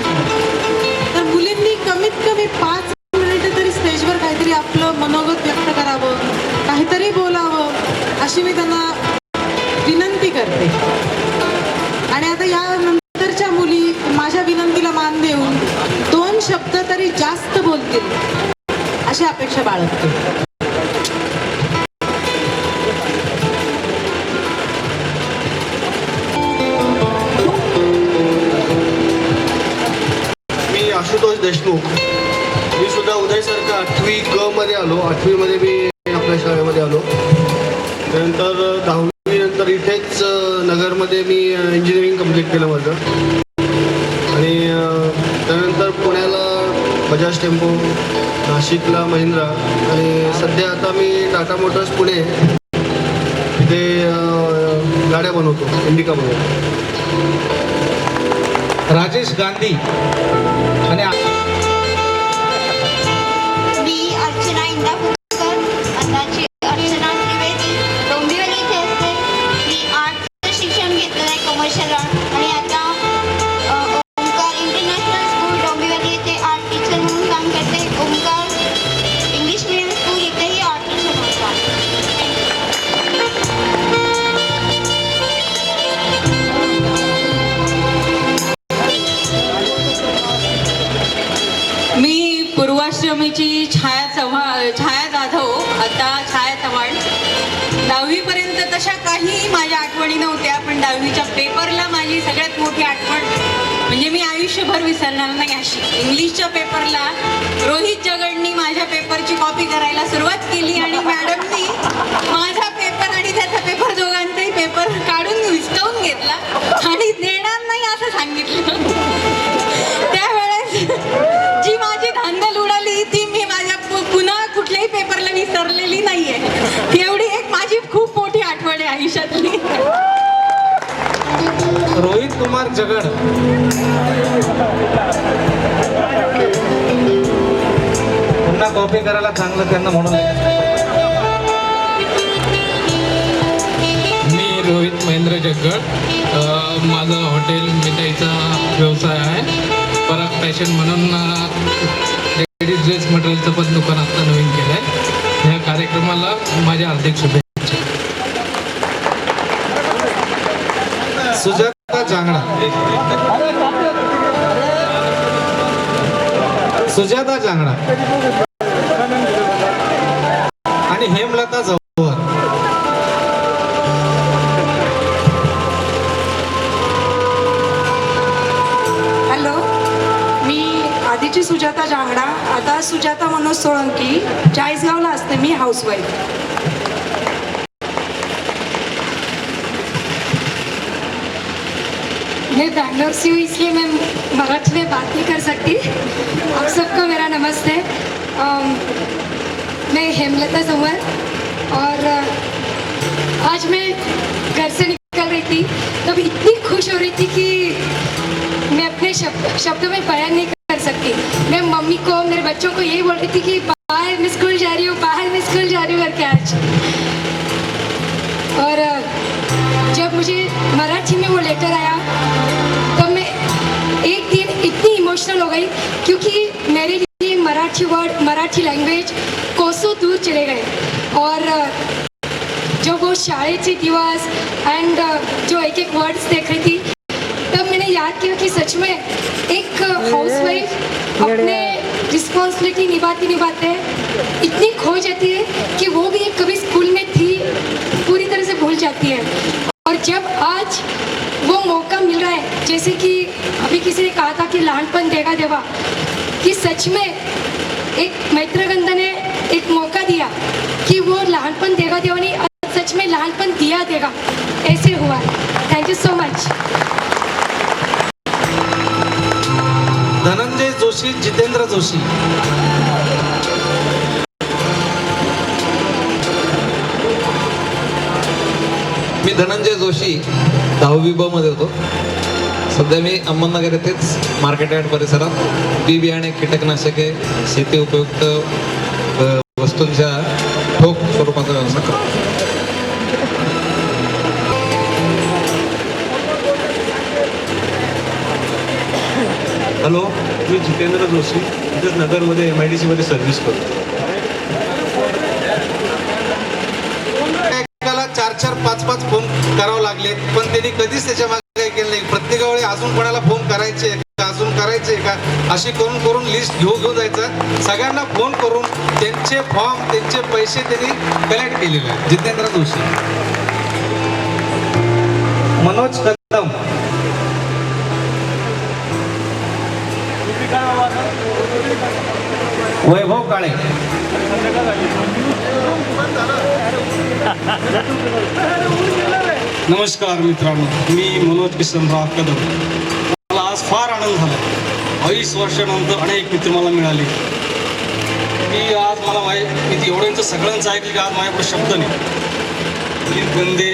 तर मुलींनी कमीत कमी 5 मिनिटं तरी स्टेजवर काहीतरी आपलं मनोगत व्यक्त करावं, काहीतरी बोलावं, अशी मी त्यांना विनंती करते. आणि आता या नंतरच्या मुली माझ्या विनंतीला मान देऊन 2 शब्द तरी जास्त बोलतील अशी अपेक्षा बाळगते. मी आशुतोष देशमुख. मी सुद्धा उदयसारखं 8वी ग मध्ये आलो. 8वी मध्ये मी आपल्या शाळेमध्ये आलो. त्यानंतर 10वी नंतर इथेच नगरमध्ये मी इंजिनिअरिंग कंप्लीट केलं माझं. आणि त्यानंतर पुण्याला बजाज टेम्पो, नाशिकला महिंद्रा, आणि सध्या आता मी टाटा मोटर्स पुणे इथे गाड्या बनवतो, इंडिका बनवतो. राजेश गांधी आणि मी अर्चना इंदापूरकर, आताची अर्चना त्रिवेदी, डोंबिवली इथे असते. मी आर्टचं शिक्षण घेतलेलं आहे, कमर्शियल आर्ट. आणि आता ओंकार इंटरनॅशनल स्कूल डोंबिवली इथे आर्ट टीचर म्हणून काम करते. ओंकार इंग्लिश मीडियम स्कूल इथेही आर्ट टीचर म्हणून काम मी पूर्वाश्रमीची छाया जाधव, आता छाया चव्हाण. 10वी पर्यंत तशा काही माझ्या आठवणी नव्हत्या, पण 10वीच्या पेपरला माझी सगळ्यात मोठी आठवण म्हणजे मी आयुष्यभर विसरणार नाही अशी. इंग्लिशच्या पेपरला रोहित जगडनी माझ्या पेपरची कॉपी करायला सुरुवात केली आणि मॅडमनी माझा पेपर आणि त्याचा पेपर दोघांचाही पेपर काढून विस्कवून घेतला आणि देणार नाही असं सांगितलं. त्यावेळेस जी माझी धांदल कुमार जगड. पुन्हा कॉपी करायला चांगलं त्यांना म्हणून मी रोहित महेंद्र जगड. माझं हॉटेल मिठाईचा व्यवसाय आहे. पराग फॅशन म्हणून लेडीज ड्रेस मटेरियलचं पण दुकान आता नवीन केलं आहे. ह्या कार्यक्रमाला माझ्या हार्दिक शुभेच्छा. सुजाता जांगडा. सुजाता जांगडा आणि हेमलता जव्हर. हॅलो, मी आधीची सुजाता जांगडा, आता सुजाता मनोज सोळंकी. चाळीसगावला असते मी, हाऊसवाईफ. मैं बैंगलोर से हूँ, इसलिए मैं मराठी में बात नहीं कर सकती. आप सबको मेरा नमस्ते. मैं हेमलता जंवर और आज मैं घर से निकल रही थी तब इतनी खुश हो रही थी कि मैं अपने शब्दों में बयान नहीं कर सकती. मैं मम्मी को, मेरे बच्चों को यही बोल रही थी कि बाहर मैं स्कूल जा रही हूँ, बाहर मैं स्कूल जा रही हूँ करके आज. और जब मुझे मराठी में वो लेटर आया तब मैं एक दिन इतनी इमोशनल हो गई क्योंकि मेरे लिए मराठी वर्ड, मराठी लैंग्वेज कोसों दूर चले गए. और जो वो शाळेचे दिवस एंड जो एक एक वर्ड्स देख रही थी तब मैंने याद किया कि सच में एक हाउसवाइफ अपने रिस्पॉन्सिबिलिटी निभाते निभाते इतनी खो जाती है कि वो भी कभी स्कूल में थी पूरी तरह से भूल जाती है. और जब आज वो मौका मिल रहा है, जैसे कि अभी किसी ने कहा था कि लहानपण देगा देवा, कि सच में एक मैत्रगंध ने एक मौका दिया कि वो लहानपण देगा देवा नहीं, सच में लहानपण दिया देगा, ऐसे हुआ. Thank you so much. Dhananjay Joshi, Jitendra Joshi. मी धनंजय जोशी 10वी ब मध्ये होतो. सध्या मी अहमदनगर येथेच मार्केट यार्ड परिसरात बी बियाणे, कीटकनाशके, शेती उपयुक्त वस्तूंच्या ठोक स्वरूपाचा व्यवसाय करतो. हॅलो, मी जितेंद्र जोशी, इथेच नगरमध्ये MIDC मध्ये सर्व्हिस करतो. एकाला 4-4, 5-5 फोन करावं लागले पण त्यांनी कधीच त्याच्या मागे काही केलं नाही. प्रत्येक वेळी अजून कोणाला फोन करायचे का, अजून करायचे का, अशी करून करून लिस्ट घेऊन जायचं. सगळ्यांना फोन करून त्यांचे फॉर्म, त्यांचे पैसे त्यांनी कलेक्ट केलेले आहेत. जितेंद्र जोशी. मनोज कदम. वैभव काळे. नमस्कार मित्रांनो, मी मनोज किसनराव कदम. मला आज फार आनंद झाला. 22 वर्षानंतर अनेक मित्र मला मिळाले. मी आज मला मी एवढ्यांचं सगळ्यांचं ऐकलं की आज माझ्याकडे शब्द नाही. दिलीप गंदे,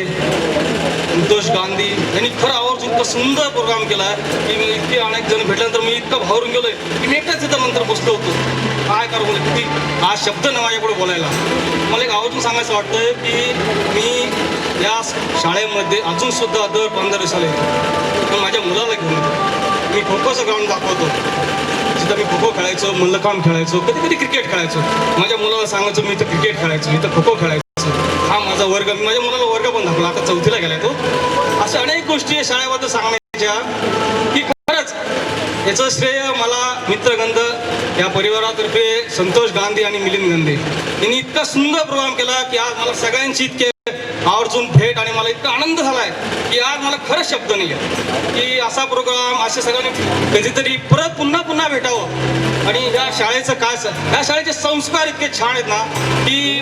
संतोष गांधी यांनी खरं आवर्जून इतका सुंदर प्रोग्राम केला आहे की मी इतके अनेक जण भेटल्यानंतर मी इतका भावरून गेलोय की मी एकटाच तिथं नंतर बसलो होतो. काय करू म्हणजे किती आज शब्द नाही माझ्याकडे बोलायला. मला एक आवर्जून सांगायचं वाटतं की मी या शाळेमध्ये अजून सुद्धा दर 15 दिवसाला येतो. पण माझ्या मुलाला घेऊन येतो. मी खो खोचं ग्राउंड दाखवतो. जिथं मी खो खो खेळायचो, मल्लखांब खेळायचो, कधी कधी क्रिकेट खेळायचो. माझ्या मुलाला सांगायचो मी इथं क्रिकेट खेळायचो, इथं खो खो खेळायचो. हा माझा वर्ग, मी माझ्या मुलाला वर्ग पण दाखवला, आता 4थीला गेलाय तो. अशा अनेक गोष्टी शाळेबद्दल सांगण्याच्या की खरंच याचं श्रेय मला मित्रगंध या परिवारातर्फे संतोष गांधी आणि मिलिंद गंधे यांनी इतका सुंदर प्रोग्राम केला की आज मला सगळ्यांची इतके आवर्जून भेट आणि मला इतका आनंद झाला आहे की आज मला खरंच शब्द नाही आहे की असा प्रोग्राम असे सगळ्यांनी कधीतरी परत पुन्हा भेटावं. आणि या शाळेचं काय, या शाळेचे संस्कार इतके छान आहेत ना की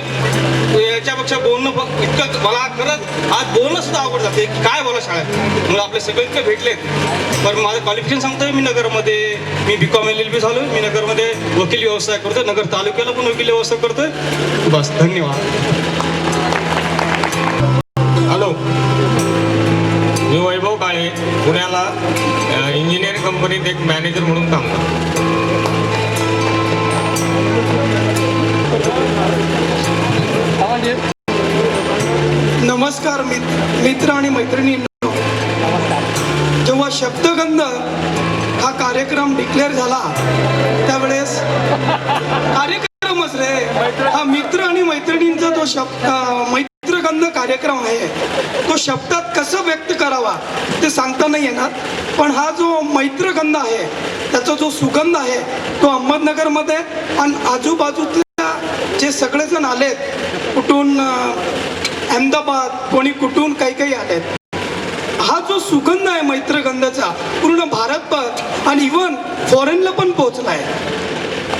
याच्यापेक्षा बोलणं इतकं मला खरंच आज बोलणं सुद्धा आवड जाते की काय बोला शाळेत. मग आपले सगळे इतके भेटलेत. पण माझं क्वालिफिकेशन सांगतोय, मी नगरमध्ये मी BCom LLB झालो. मी नगरमध्ये वकील व्यवसाय करतोय, नगर तालुक्याला पण वकील व्यवसाय करतोय. बस, धन्यवाद. हॅलो, मी वैभव काळे, आहे पुण्याला इंजिनिअरिंग कंपनीत एक मॅनेजर म्हणून काम करतो. नमस्कार मित्र आणि मैत्रिणींनो. जेव्हा शब्दगंध हा कार्यक्रम डिक्लेअर झाला त्यावेळेस कार्यक्रमच रे हा मित्र आणि मैत्रिणींचा जो मैत्रगंध कार्यक्रम आहे तो शब्दात कसं व्यक्त करावा ते सांगता नाही येणार. पण हा जो मैत्रगंध आहे त्याचा जो सुगंध आहे तो अहमदनगरमध्ये आणि आजूबाजूतल्या जे सगळेजण आलेत कुठून अहमदाबाद कोणी कुठून काही आलेत, हा जो सुगंध आहे मैत्रगंधाचा पूर्ण भारतभर आणि इव्हन फॉरेनला पण पोहोचला आहे.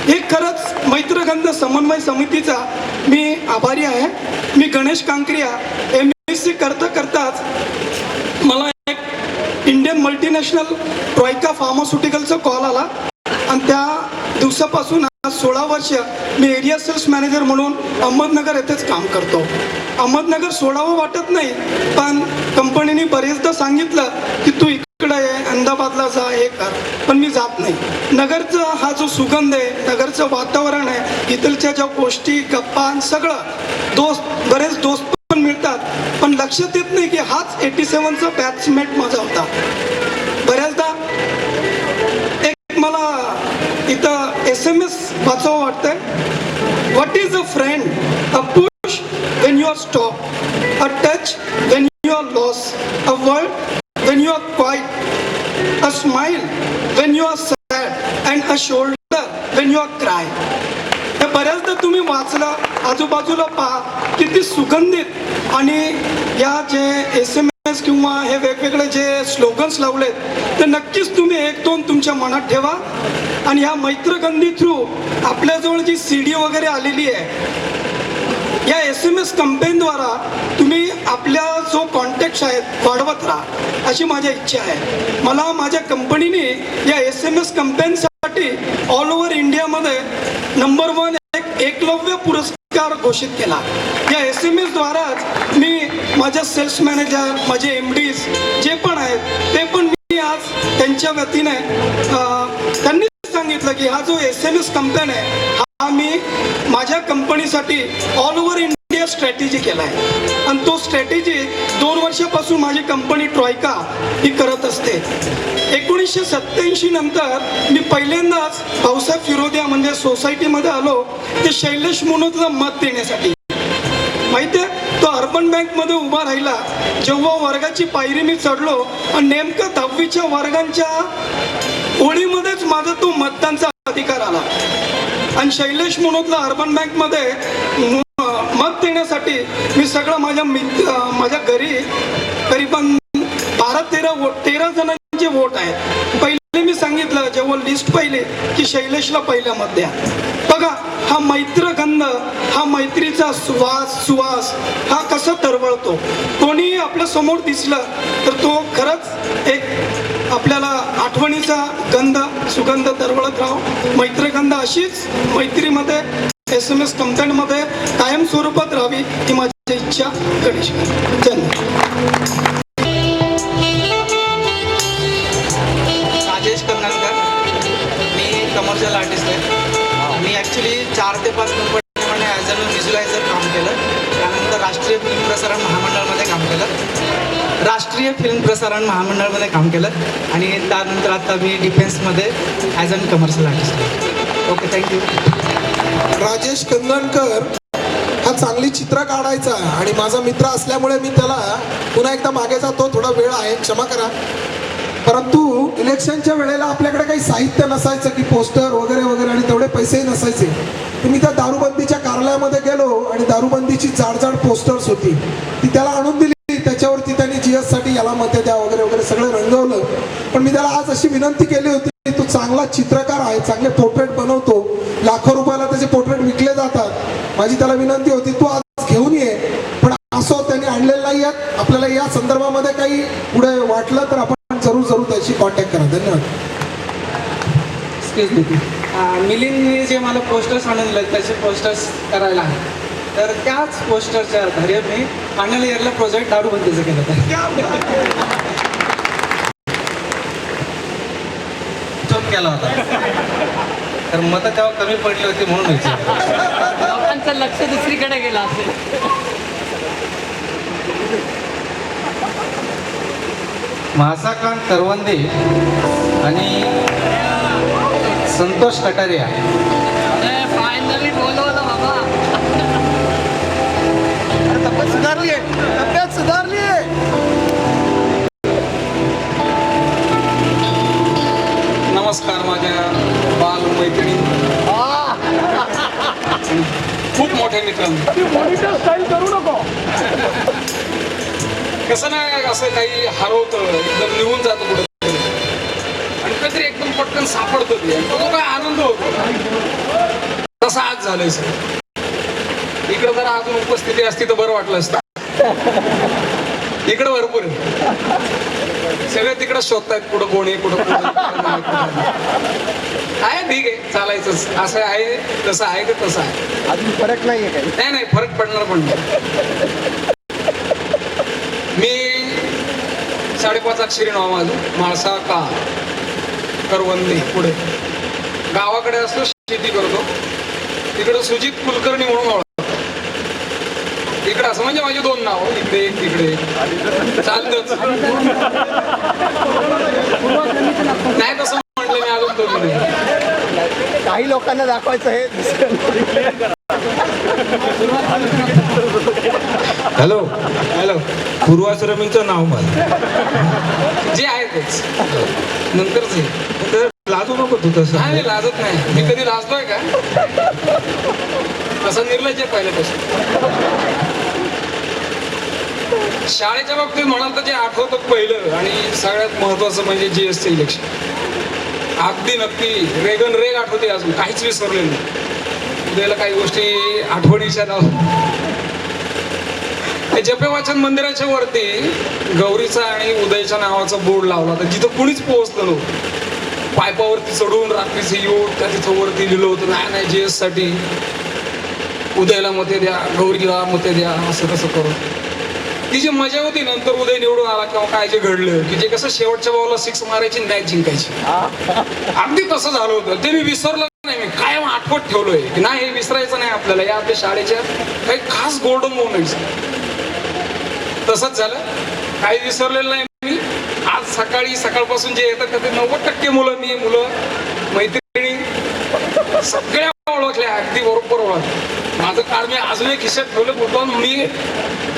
हे खरंच मैत्रगंध समन्वय समितीचा मी आभारी आहे. मी गणेश कांकरिया MSc करताच मला एक इंडियन मल्टीनॅशनल ट्रॉयका फार्मास्युटिकलचा कॉल आला आणि त्या दिवसापासून 16 वर्ष मी एरिया सेल्स मॅनेजर म्हणून अहमदनगर येथेच काम करतो. अहमदनगर सोडावं वाटत नाही, पण कंपनीने बरेचदा सांगितलं की तू इकडे आहे, अहमदाबादला जा, हे कर, पण मी जात नाही. नगरचा हा जो सुगंध आहे, नगरचं वातावरण आहे, इथलच्या ज्या गोष्टी गप्पा सगळं बरेच दोस्त पण मिळतात, पण लक्षात येत नाही की हाच 87चा बॅचमेट माझा होता. बऱ्याचदा एक मला इथं SMS वाचावं वाटतंय. What is a friend? A push when you are stopped, a touch when you are lost, a word when you are quiet, a smile when you are sad, and a shoulder when you are cry. हे बऱ्याचदा तुम्ही वाचला, आजूबाजूला पहा किती सुगंधित आणि या जे SMS किंवा हे वेगवेगळे जे स्लोगन्स लावलेत ते नक्कीच तुम्ही 1-2 तुमच्या मनात ठेवा. आणि ह्या मैत्रगंधी थ्रू आपल्याजवळ जी CD वगैरे आलेली आहे या SMS कंपेनद्वारा तुम्ही आपल्या जो कॉन्टॅक्ट्स आहेत वाढवत राहा अशी माझी इच्छा आहे. मला माझ्या कंपनीने या SMS कंपेनसाठी ऑल ओव्हर इंडियामध्ये नंबर 1 एकलव्य पुरस्कार घोषित केला. या SMSद्वाराच मी माझ्या सेल्स मॅनेजर माझे MDs जे पण आहेत ते पण मी आज त्यांच्या वतीने त्यांनी सांगितलं की हा जो SMS कंपेन आहे हा मी माझ्या कंपनीसाठी ऑल ओव्हर इंडिया स्ट्रॅटेजी केला आहे आणि तो स्ट्रॅटेजी 2 वर्षापासून माझी कंपनी ट्रॉयका ही करत असते. 1987 नंतर मी पहिल्यांदाच भाऊसाहेब फिरोदिया म्हणजे सोसायटीमध्ये आलो ते शैलेश मुनोतला मत देण्यासाठी. माहिती आहे, तो अर्बन बँकमध्ये उभा राहिला. जेव्हा वर्गाची पायरी मी चढलो आणि नेमकं 10वीच्या वर्गांच्या ओळीमध्येच माझा तो मतदानचा अधिकार आला आणि शैलेश मुनोतला अर्बन बँकमध्ये मत देण्यासाठी मी सगळं माझ्या घरी करीबन 12-13 जणांचे वोट आहेत. पहिले मी सांगितलं जेव्हा लिस्ट पाहिली की शैलेशला पहिलं मत द्या. बघा हा मैत्रगंध, हा मैत्रीचा सुवास हा कसा तरवळतो. कोणी आपल्या समोर दिसलं तर तो खरंच एक आपल्याला आठवणीचा सुगंध तरवळत राहो. मैत्रगंध अशीच मैत्रीमध्ये SMS कंपेनमध्ये कायम स्वरूपात राहावी ही माझी इच्छा. गणेश राजेश कन्नडकर, मी कमर्शियल आर्टिस्ट आहे. मी ॲक्च्युली 4 ते 5 कंपनीमध्ये ॲज अ व्हिज्युलायझर काम केलं. त्यानंतर राष्ट्रीय फिल्म प्रसारण महामंडळामध्ये काम केलं आणि त्यानंतर आता मी डिफेन्समध्ये ॲज अ कमर्शियल आर्टिस्ट आहे. Okay, thank you. राजेश कन्नडकर हा चांगली चित्र काढायचा आणि माझा मित्र असल्यामुळे मी त्याला पुन्हा एकदा मागे जातो. थोडा वेळ आहे, क्षमा करा. परंतु इलेक्शनच्या वेळेला आपल्याकडे काही साहित्य नसायचं की पोस्टर वगैरे वगैरे आणि तेवढे पैसेही नसायचे. मी त्या दारूबंदीच्या कार्यालयामध्ये गेलो आणि दारूबंदीची जाड पोस्टर्स होती ती त्याला आणून दिली. त्याच्यावरती त्यांनी GS साठी याला मते द्या वगैरे वगैरे सगळं रंगवलं. पण मी त्याला आज अशी विनंती केली होती की तू चांगला चित्रकार आहे, चांगले पोर्ट्रेट बनवतो, लाखो रुपयाला त्याचे पोर्ट्रेट विकले जातात. माझी त्याला विनंती होती तू आज घेऊन ये. पण असो त्यांनी आणलेलं नाही आहेत. आपल्याला या संदर्भामध्ये काही पुढे वाटलं तर आपण जरूर त्याची कॉन्टॅक्ट करा. धन्यवाद. एक्सक्यूज मी, मिलिंदने जे मला पोस्टर्स आणून दिले त्याचे पोस्टर्स करायला आहे तर त्याच पोस्टरच्या आधारे मी फायनल इयरला प्रोजेक्ट दारूबंदीचं केलं. केला होता तर मतं तेव्हा कमी पडली होती म्हणून विचार. लोकांचं लक्ष दुसरीकडे गेलं असेल. महासाकांत करवंदे आणि संतोष कटारिया फायनली बोलवलं बाबा. तब्येत सुधारली आहे, तब्येत सुधारली आहे. नमस्कार माझ्या बाल मैत्रिणी, खूप मोठे मित्र. करू नको. कसं नाही, असं काही हरवतं, एकदम निघून जातं कुठं आणि काहीतरी एकदम पटकन सापडतं ते आणि तो काय आनंद होतो तसा आज झालंय सर. इकडं जरा अजून उपस्थिती असती तर बरं वाटलं असतं. इकडं भरपूर आहे, सगळे तिकडं शोधतायत कुठं कोण आहे, कुठं कोण आहे. ठीक आहे, चालायचंच. असं आहे तसं आहे ते तसं आहे, अजून फरक नाहीये काही. नाही नाही फरक पडणार पण नाही. मी 5.5 अक्षरी नाव माझं, माळसा का करवंदे. पुढे गावाकडे असतो, शेती करतो. तिकडं सुजित कुलकर्णी म्हणून ओळख. इकडं असं म्हणजे माझे 2 नाव, इकडे एक तिकडे एक. चालतंच नाही तसं म्हटलं मी अजून 2 नाही. काही लोकांना दाखवायचं हे हॅलो हॅलो, पूर्वाश्रमीचं नाव माझं जे आहे तेच, नंतरच आहे. लाजू नको तू तसं. नाही लाजत नाही मी, कधी लाजतोय का? तसं निर्लज्ज आहे पहिल्यापासून. शाळेच्या बाबतीत म्हणाल तर जे आठवतं पहिलं आणि सगळ्यात महत्वाचं म्हणजे GS चं इलेक्शन. अगदी नक्की रेगन रेग आठवते, अजून काहीच विसरले नाही. उद्याला काही गोष्टी आठवणीच्या नाव. ते जपे वाचन मंदिराच्या वरती गौरीचा आणि उदयच्या नावाचा बोर्ड लावला तर जिथं कुणीच पोहोचलं नव्हतं. पायपावरती चढून रात्रीचं येऊन त्या तिथं वरती लिहिलं होतं, नाही नाही GS साठी उदयला मते द्या, गौरीला मते द्या, असं तसं करून. ती जी मजा होती नंतर उदय निवडून आला किंवा काय जे घडलं की जे कसं शेवटच्या बॉलला 6 मारायची मॅच जिंकायची, अगदी तसं झालं होतं. ते मी विसरलं नाही, मी कायम आठवत ठेवलोय की नाही हे विसरायचं नाही आपल्याला. या आपल्या शाळेच्या काही खास गोल्डन मोमेंट्स. तसंच झालं, काही विसरलेलं नाही मी. आज सकाळपासून जे येतात त्याचे 90% मुलं, मी मुलं मैत्रिणी सगळ्या ओळखल्या, अगदी बरोबर ओळख. माझं कार्ड मी अजूनही खिशात ठेवलं, कुठं मी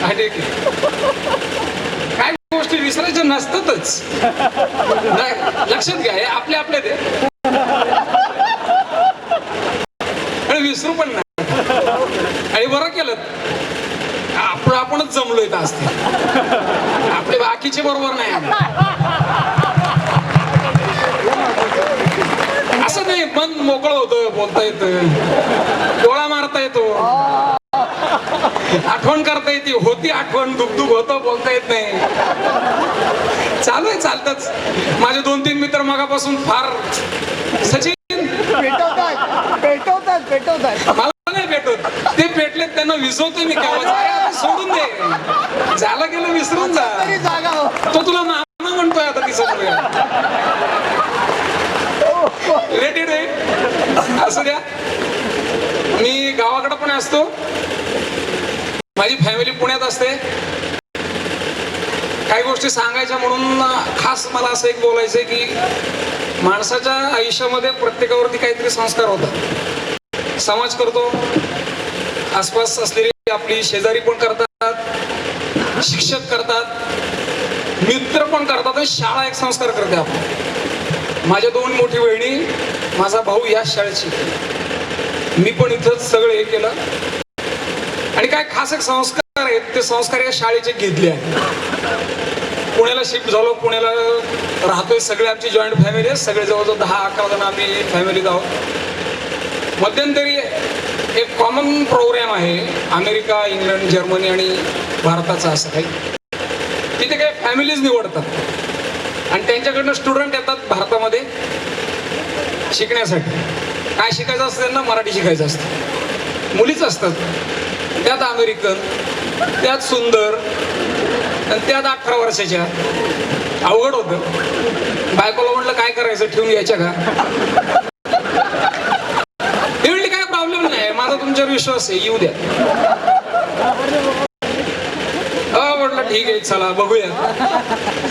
आहे की काय गोष्टी विसरायच्या नसतातच. लक्षात घ्या, हे आपले आपले ते आणि विसरू पण नाही. आणि बरं केलं आपणच जमलोय तर असते, आपले बाकीचे बरोबर नाही. असं नाही, मन मोकळं होतं, बोलता येतं, डोळा मारता येतो, आठवण करता येते. होती आठवण, दुखदुख होतं, बोलता येत नाही. चालू आहे, चालतच. माझे 2-3 मित्र मगापासून फार सचिन पेटवतात मला नाही भेटत, ते पेटलेत त्यांना विसरतोय मी केव्हा. सोडून दे, झालं गेलं विसरून जा. तो तुला नाना म्हणतोय आता तिचा रिलेटेड आहे. असं द्या, मी गावाकडे पण असतो, माझी फॅमिली पुण्यात असते. काही गोष्टी सांगायच्या म्हणून खास मला असं एक बोलायचंय की माणसाच्या आयुष्यामध्ये प्रत्येकावरती काहीतरी संस्कार होतात. समाज करतो, आसपास असलेली आपली शेजारी पण करतात, शिक्षक करतात, मित्र पण करतात आणि शाळा एक संस्कार करते आपण. माझ्या 2 मोठी बहिणी, माझा भाऊ याच शाळेत शिकले, मी पण इथंच सगळं हे केलं. आणि काय खास एक संस्कार आहेत, ते संस्कार या शाळेचे घेतले आहेत. पुण्याला शिफ्ट झालो, पुण्याला राहतोय, सगळे आमची जॉईंट फॅमिली आहे, सगळे जवळजवळ 10-11 जण आम्ही फॅमिलीत आहोत. मध्यंतरी एक कॉमन प्रोग्राम आहे, अमेरिका, इंग्लंड, जर्मनी आणि भारताचा असं काही. तिथे काही फॅमिलीज निवडतात आणि त्यांच्याकडनं स्टुडंट येतात भारतामध्ये शिकण्यासाठी. काय शिकायचं असतं त्यांना? मराठी शिकायचं असतं. मुलीच असतात, त्यात अमेरिकन, त्यात सुंदर आणि त्यात 18 वर्षाच्या. अवघड होतं. बायकोला म्हटलं काय करायचं, ठेवून घ्यायच्या का? ती म्हणली काय प्रॉब्लेम नाही, माझा तुमच्यावर विश्वास आहे, येऊ द्या. म्हटलं ठीक आहे, चला बघूया.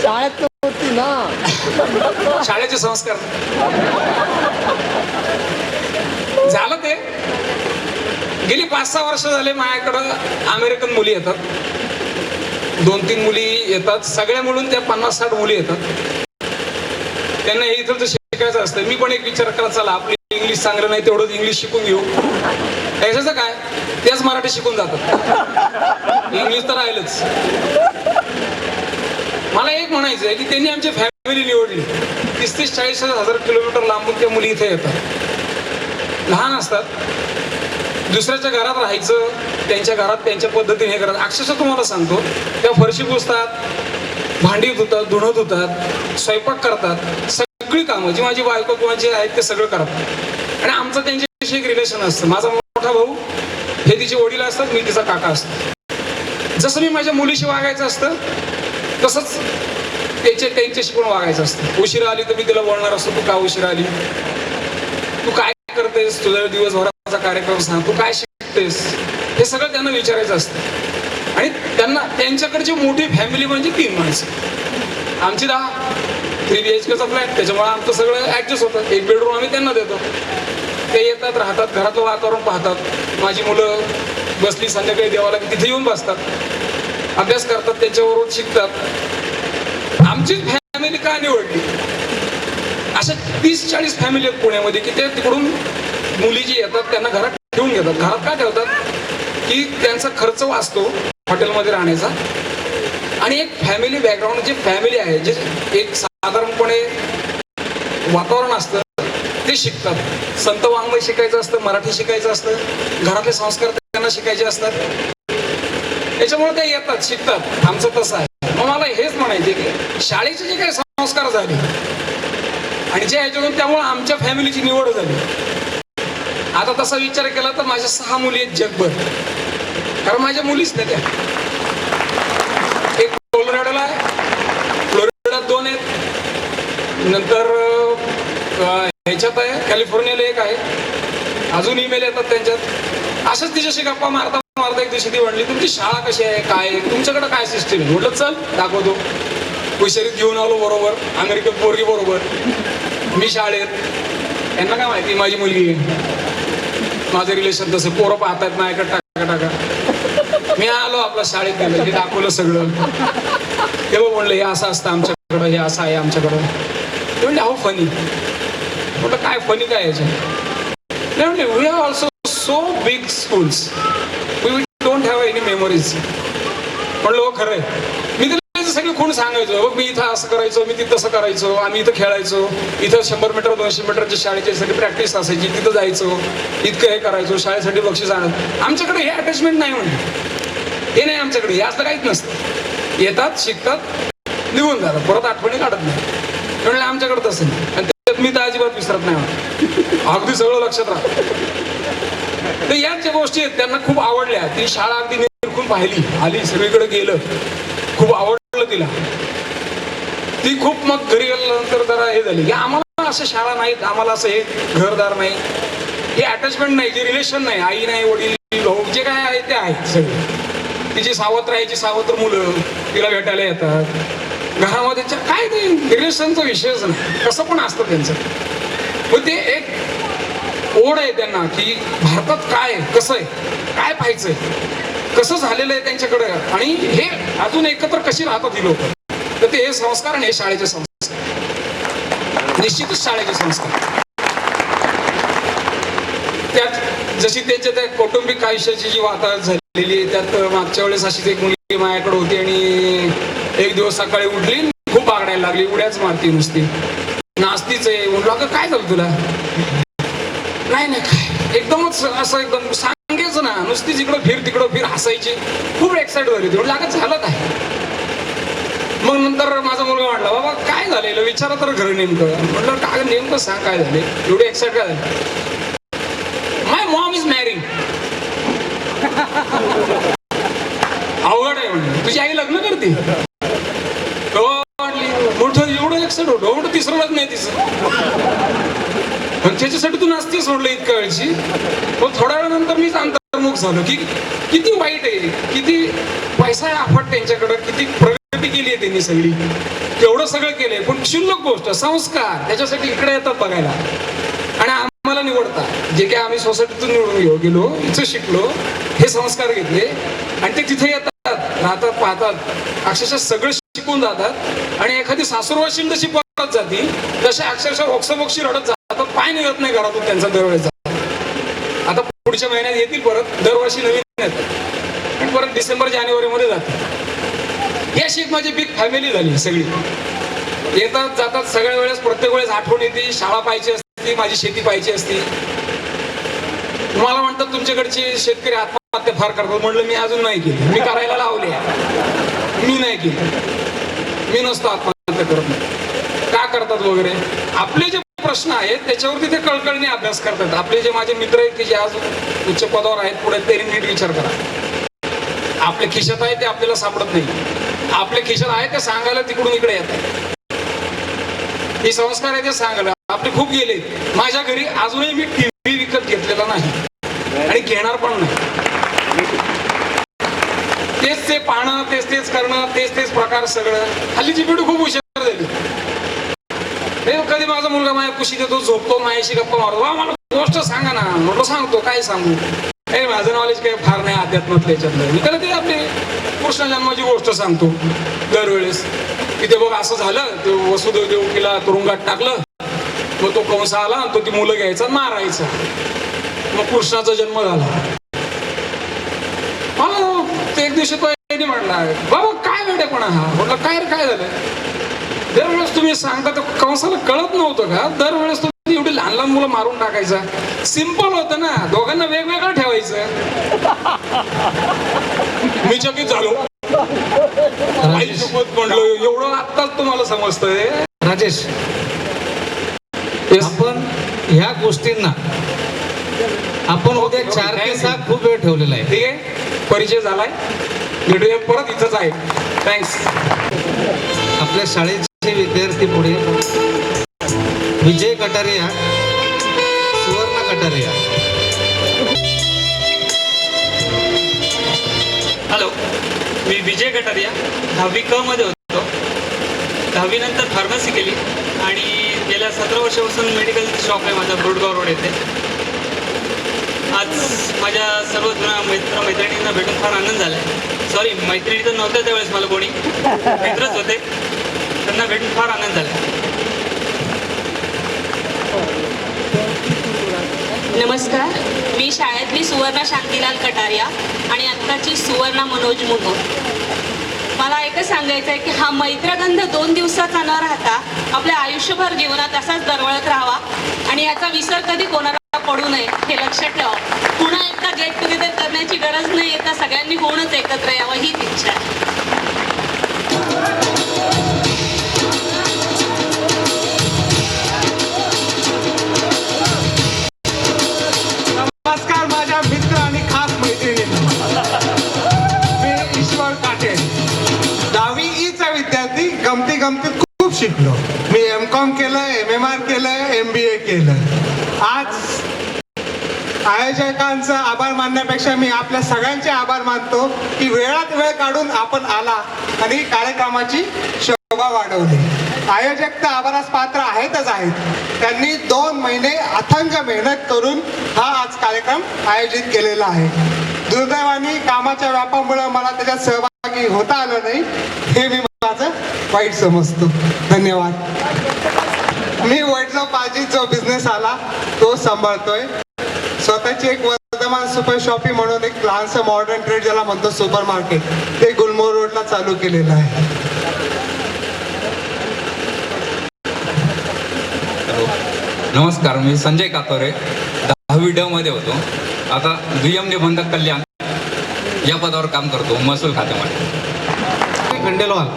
शाळेत होती ना. शाळेचे संस्कार झालं. ते गेली 5-6 वर्ष झाले माझ्याकडं अमेरिकन मुली येतात. 2-3 मुली येतात, सगळ्या मिळून त्या 50-60 मुली येतात. त्यांना हे इथं शिकायचं असतं. मी पण एक विचार करा, चला आपली इंग्लिश चांगलं नाही तेवढंच इंग्लिश शिकून घेऊ. त्याच्याचं काय, त्याच मराठी शिकून जातात, इंग्लिश तर राहिलंच. मला एक म्हणायचं आहे की त्यांनी आमची फॅमिली निवडली. 30-40 हजार किलोमीटर लांबून त्या मुली इथे येतात. लहान असतात, दुसऱ्याच्या घरात राहायचं, त्यांच्या घरात त्यांच्या पद्धतीने हे करतात. अक्षरशः तुम्हाला सांगतो, त्या फरशी पुसतात, भांडी धुतात, धुणं धुतात, स्वयंपाक करतात, सगळी कामं जी माझी बायको किंवा जे आहेत ते सगळं करतात. आणि आमचं त्यांच्याशी एक रिलेशन असतं. माझा मोठा भाऊ हे तिचे वडील असतात, मी तिचा काका असतो. जसं मी माझ्या मुलीशी वागायचं असतं तसंच त्यांच्याशी पण वागायचं असतं. उशिरा आली तर मी तिला बोलणार असतो, तू का उशिरा आली, तू काय करतेस, तुझा दिवसभराचा कार्यक्रम सांग, तू काय शिकतेस, हे सगळं त्यांना विचारायचं असतं. आणि त्यांना त्यांच्याकडची मोठी फॅमिली म्हणजे 3 माणसं. आमची 3 BHKचा फ्लॅट, त्याच्यामुळे आमचं सगळं ॲडजस्ट होतं. 1 बेडरूम आम्ही त्यांना देतो. ते येतात, राहतात, घरातलं वातावरण पाहतात. माझी मुलं बसली संध्याकाळी देवाला की तिथे येऊन बसतात, अभ्यास करतात, त्याच्यावरून शिकतात. आमची फॅमिली का निवडली, अशा 30-40 फॅमिली आहेत पुण्यामध्ये की ते तिकडून मुली जी येतात त्यांना घरात ठेवून घेतात. घरात का ठेवतात की त्यांचा खर्च वाचतो हॉटेलमध्ये राहण्याचा. आणि एक फॅमिली बॅकग्राऊंड जे फॅमिली आहे, जे एक साधारणपणे वातावरण असतं ते शिकतात. संत वाङ्मय शिकायचं असतं, मराठी शिकायचं असतं, घरातले संस्कार त्यांना शिकायचे असतात. त्याच्यामुळे ते येतात, शिकतात. आमचं तसं आहे. मग मला हेच म्हणायचे की शाळेचे जे काही संस्कार झाले आणि जे ह्याच्यातून त्यामुळे आमच्या फॅमिलीची निवड झाली. आता तसा विचार केला तर माझ्या 6 मुली आहेत जगभर, कारण माझ्या मुलीच नाही त्या. एक कोलोरॅडोला आहे, फ्लोरिडात 2 आहेत, नंतर ह्याच्यात आहे कॅलिफोर्नियाला एक आहे, अजून ईमेल येतात त्यांच्यात. असंच तिच्याशी गप्पा मारता मारता एक दिवशी ती म्हणली, तुमची शाळा कशी आहे, काय तुमच्याकडे काय सिस्टीम आहे. म्हटलं चल दाखवतो. हुशारीत घेऊन आलो बरोबर, अमेरिकेत पोरगी बरोबर, मी शाळेत. यांना काय माहिती माझी मुलगी, माझं रिलेशन तसं, पोरं पाहतात माझ्याकडे टाका. मी आलो आपल्या शाळेत गेलो, हे दाखवलं सगळं. तेव्हा म्हणलं हे असं असतं आमच्याकडं, हे असं आहे आमच्याकडं. ते म्हणले अहो फनी. म्हटलं काय फनी काय याच्यात. ते म्हणले we have also so big schools, we don't have any memories. म्हणलं हो खरं आहे. मी तिला सगळी खूण सांगायचो, बघ मी इथं असं करायचो, मी तिथं तसं करायचो, आम्ही इथं खेळायचो, इथं 100 मीटर 200 मीटरच्या शाळेची सगळी प्रॅक्टिस असायची, तिथं जायचो, इतकं हे करायचो, शाळेसाठी बक्षीस आणत. आमच्याकडे हे अटॅचमेंट नाही म्हणते, हे नाही आमच्याकडे, हे असं काहीच नसतं. येतात, शिकतात, निघून जातात, परत आठवणी काढत नाही. म्हणलं आमच्याकडे तसं नाही. आणि त्यात मी तर अजिबात विसरत नाही म्हणत, अगदी सगळं लक्षात राहतं. तर याच ज्या गोष्टी आहेत त्यांना खूप आवडल्या. ती शाळा अगदी निरखून पाहिली, आली, सगळीकडे गेलं, खूप आवडलं तिला. ती खूप मग घरी गेल्यानंतर जरा हे झाली की आम्हाला असं शाळा नाहीत, आम्हाला असं हे घरदार नाही, हे अटॅचमेंट नाही, जे रिलेशन नाही, आई नाही, वडील, भाऊ, जे काय आहे ते आहे सगळे. तिची सावत्र राहायची, सावत्र मुलं तिला भेटायला येतात घरामध्ये. काय ते रिलेशनचा विषयच नाही, कसं पण असतं त्यांचं. मग ते एक ओढ आहे त्यांना की भारतात काय कसं आहे, काय पाहायचंय, कसं झालेलं आहे त्यांच्याकडे, आणि हे अजून एकत्र कशी राहतात ही लोक. तर ते हे संस्कार आणि हे शाळेचे संस्कार, निश्चितच शाळेचे संस्कार. त्यात जशी त्यांच्या त्या कौटुंबिक आयुष्याची जी वातावरण झालेली आहे, त्यात मागच्या वेळेस अशीच एक मुलगी माझ्याकडे होती आणि एक दिवस सकाळी उठली, खूप बागडायला लागली, उड्याच मारती नुसती, नाचतीच आहे. म्हटलं अगं काय झालं तुला. नाही नाही काय, एकदमच असं एकदम सांगायचं ना, नुसतीच इकडं फिर तिकडं फिर, हसायची, खूप एक्साइट झाली होती. म्हटलं अगं झालं काय. मग नंतर माझा मुलगा म्हटला बाबा काय झालेलं विचारा तर घरी नेमकं. म्हटलं काय नेमकं सांग काय झाले, एवढी एक्साइट काय झाली. माय मॉम इज मॅरिंग. अवघड आहे म्हणलं, तुझी आई लग्न करते. म्हटली लक्षात होतो तिसरं लग्न आहे तिचं. पण त्याच्यासाठी तू नसते सोडलं इतक्या वेळची. पण थोड्या वेळानंतर मीच अंतर्मुख झालो की किती वाईट आहे, किती पैसा आहे अफाट त्यांच्याकडं, किती प्रगती केली आहे त्यांनी सगळी, तेवढं सगळं केलंय. पण क्षुल्लक गोष्ट संस्कार त्याच्यासाठी इकडे येतात बघायला आणि आम्हाला निवडतात. जे काही आम्ही सोसायटीतून निवडून गेलो, इथं शिकलो, हे संस्कार घेतले आणि ते तिथे येतात, राहतात, पाहतात, अक्षरशः सगळं शिकून जातात. आणि एखादी सासूरवाशीन जशी परत जाती तसे अक्षरशः रोक्षबोक्षी रडत जातात, पाय निघत नाही घरातून त्यांचा दरवेळेचा. आता पुढच्या महिन्यात येतील परत, दरवर्षी नवीन येतात आणि परत डिसेंबर जानेवारीमध्ये जातात. ही अशी एक माझी बिग फॅमिली झाली सगळी. येतात जातात सगळ्या वेळेस, प्रत्येक वेळेस आठवण येते, शाळा पाहिजे असती, माझी शेती पाहिजे असती. मला म्हणतात तुमच्याकडचे शेतकरी आत्महत्या फार करतात. म्हणलं मी अजून नाही केली, मी करायला लावले, मी नाही केली, मी नसतो आत्महत्या करत नाही. का करतात वगैरे आपले जे प्रश्न आहेत त्याच्यावरती ते कळकळीने अभ्यास करतात. आपले जे माझे मित्र आहेत की जे आज उच्च पदावर आहेत पुढे, तरी नीट विचार करा. आपल्या खिशात आहे ते आपल्याला सापडत नाही, आपल्या खिशात आहे ते सांगायला तिकडून इकडे येतात. हे संस्कार आहे ते सांगायला आपले खूप गेले. माझ्या घरी अजूनही मी टीव्ही विकत घेतलेला नाही आणि घेणार पण नाही. तेच ते पाहणं, तेच तेच करणं, तेच तेच प्रकार सगळं. हल्लीची पिढी खूप हुशार झाली. कधी माझा मुलगा माझ्या कुशी देतो, झोपतो, माझ्याशी गप्पा मारतो, मला गोष्ट सांगा ना. म्हटलं सांगतो, काय सांगू, हे माझं नॉलेज काही फार नाही अध्यात्मातलं याच्यातलं. मी त्याला ते आपली कृष्ण जन्माची गोष्ट सांगतो दरवेळेस. की ते बघ असं झालं, ते वसुदेव देवकीला तुरुंगात टाकलं, मग तो कंस आला आणि तो ती मुलं घ्यायचा, मारायचा, मग कृष्णाचा जन्म झाला. मला ते एक दिवशी तो म्हटला, बाबा काय वेडेपणा हा. म्हटलं काय रे, काय झालं. दरवेळेस तुम्ही सांगता तर कंसाला कळत नव्हतं का, दरवेळेस तुम्ही एवढी लहान लहान मुलं मारून टाकायचा. सिंपल होतं ना, दोघांना वेगवेगळं ठेवायचं. मी चकित झालो, म्हणलो एवढं आत्ताच तुम्हाला समजतंय. राजेश, आपण ह्या गोष्टींना आपण उद्या 4 ते 6 खूप वेळ ठेवलेला आहे. ठीक आहे, परिचय झालाय, भेटूया परत इथंच आहे. थँक्स. आपल्या शाळेचे विद्यार्थी पुढे विजय कटारिया, सुवर्ण कटारिया. हॅलो, मी विजय कटारिया, 10वी क मध्ये होतो. 10वी नंतर फार्मसी केली आणि गेल्या 17 वर्षापासून मेडिकल शॉप आहे माझा गुडगाव रोड येथे. आज माझ्या सर्व जुन्या मैत्रिणींना भेटून फार आनंद झाला आहे. सॉरी, मैत्रिणी तर नव्हत्या त्यावेळेस, मला कोणी मित्रच होते, त्यांना भेटून फार आनंद झाला. नमस्कार, मी शाळेतली सुवर्णा शांतीलाल कटारिया आणि आत्ताची सुवर्णा मनोज मुनो. मला एकच सांगायचं आहे की हा मैत्रगंध 2 दिवसाचा न राहता आपल्या आयुष्यभर जीवनात असाच दरवळत राहावा आणि याचा विसर कधी कोणाला पडू नये हे लक्षात ठेवा. पुन्हा एकदा गेट टुगेदर करण्याची गरज नाही येता सगळ्यांनी होऊनच एकत्र यावं हीच इच्छा आहे. नमस्कार माझ्या मित्र आणि खास मैत्रिणींना. मी ईश्वर काटे, 10वी ईचा विद्यार्थी. गमती गमतीत खूप शिकलो. मी M.Com केलं, MMR केलं, MBA केलं. आज आयोजकांचा आभार मानण्यापेक्षा मी आपल्या सगळ्यांचे आभार मानतो की वेळात वेळ काढून आपण आला आणि कार्यक्रमाची शोभा वाढवली. आयोजक तर आभारास पात्र आहेतच आहेत. त्यांनी 2 महिने अथंग मेहनत करून हा आज कार्यक्रम आयोजित केलेला आहे. दुर्दैवाने कामाच्या व्यापामुळे मला त्याच्यात सहभागी होता आलं नाही, हे मी माझं वाईट समजतो. धन्यवाद. मी वडलो पाजी जो बिझनेस आला तो सांभाळतोय. स्वतःची एक वर्धमान सुपर शॉपी म्हणून एक लहानसं मॉडर्न ट्रेड ज्याला म्हणतो सुपर मार्केट, ते गुलमोहर रोडला चालू केलेलं आहे. नमस्कार, मी संजय कातोरे, 10वी ड मध्ये होतो. आता दुय्यम निबंधक कल्याण या पदावर काम करतो महसूल खात्यामध्ये. खंडेलवाल.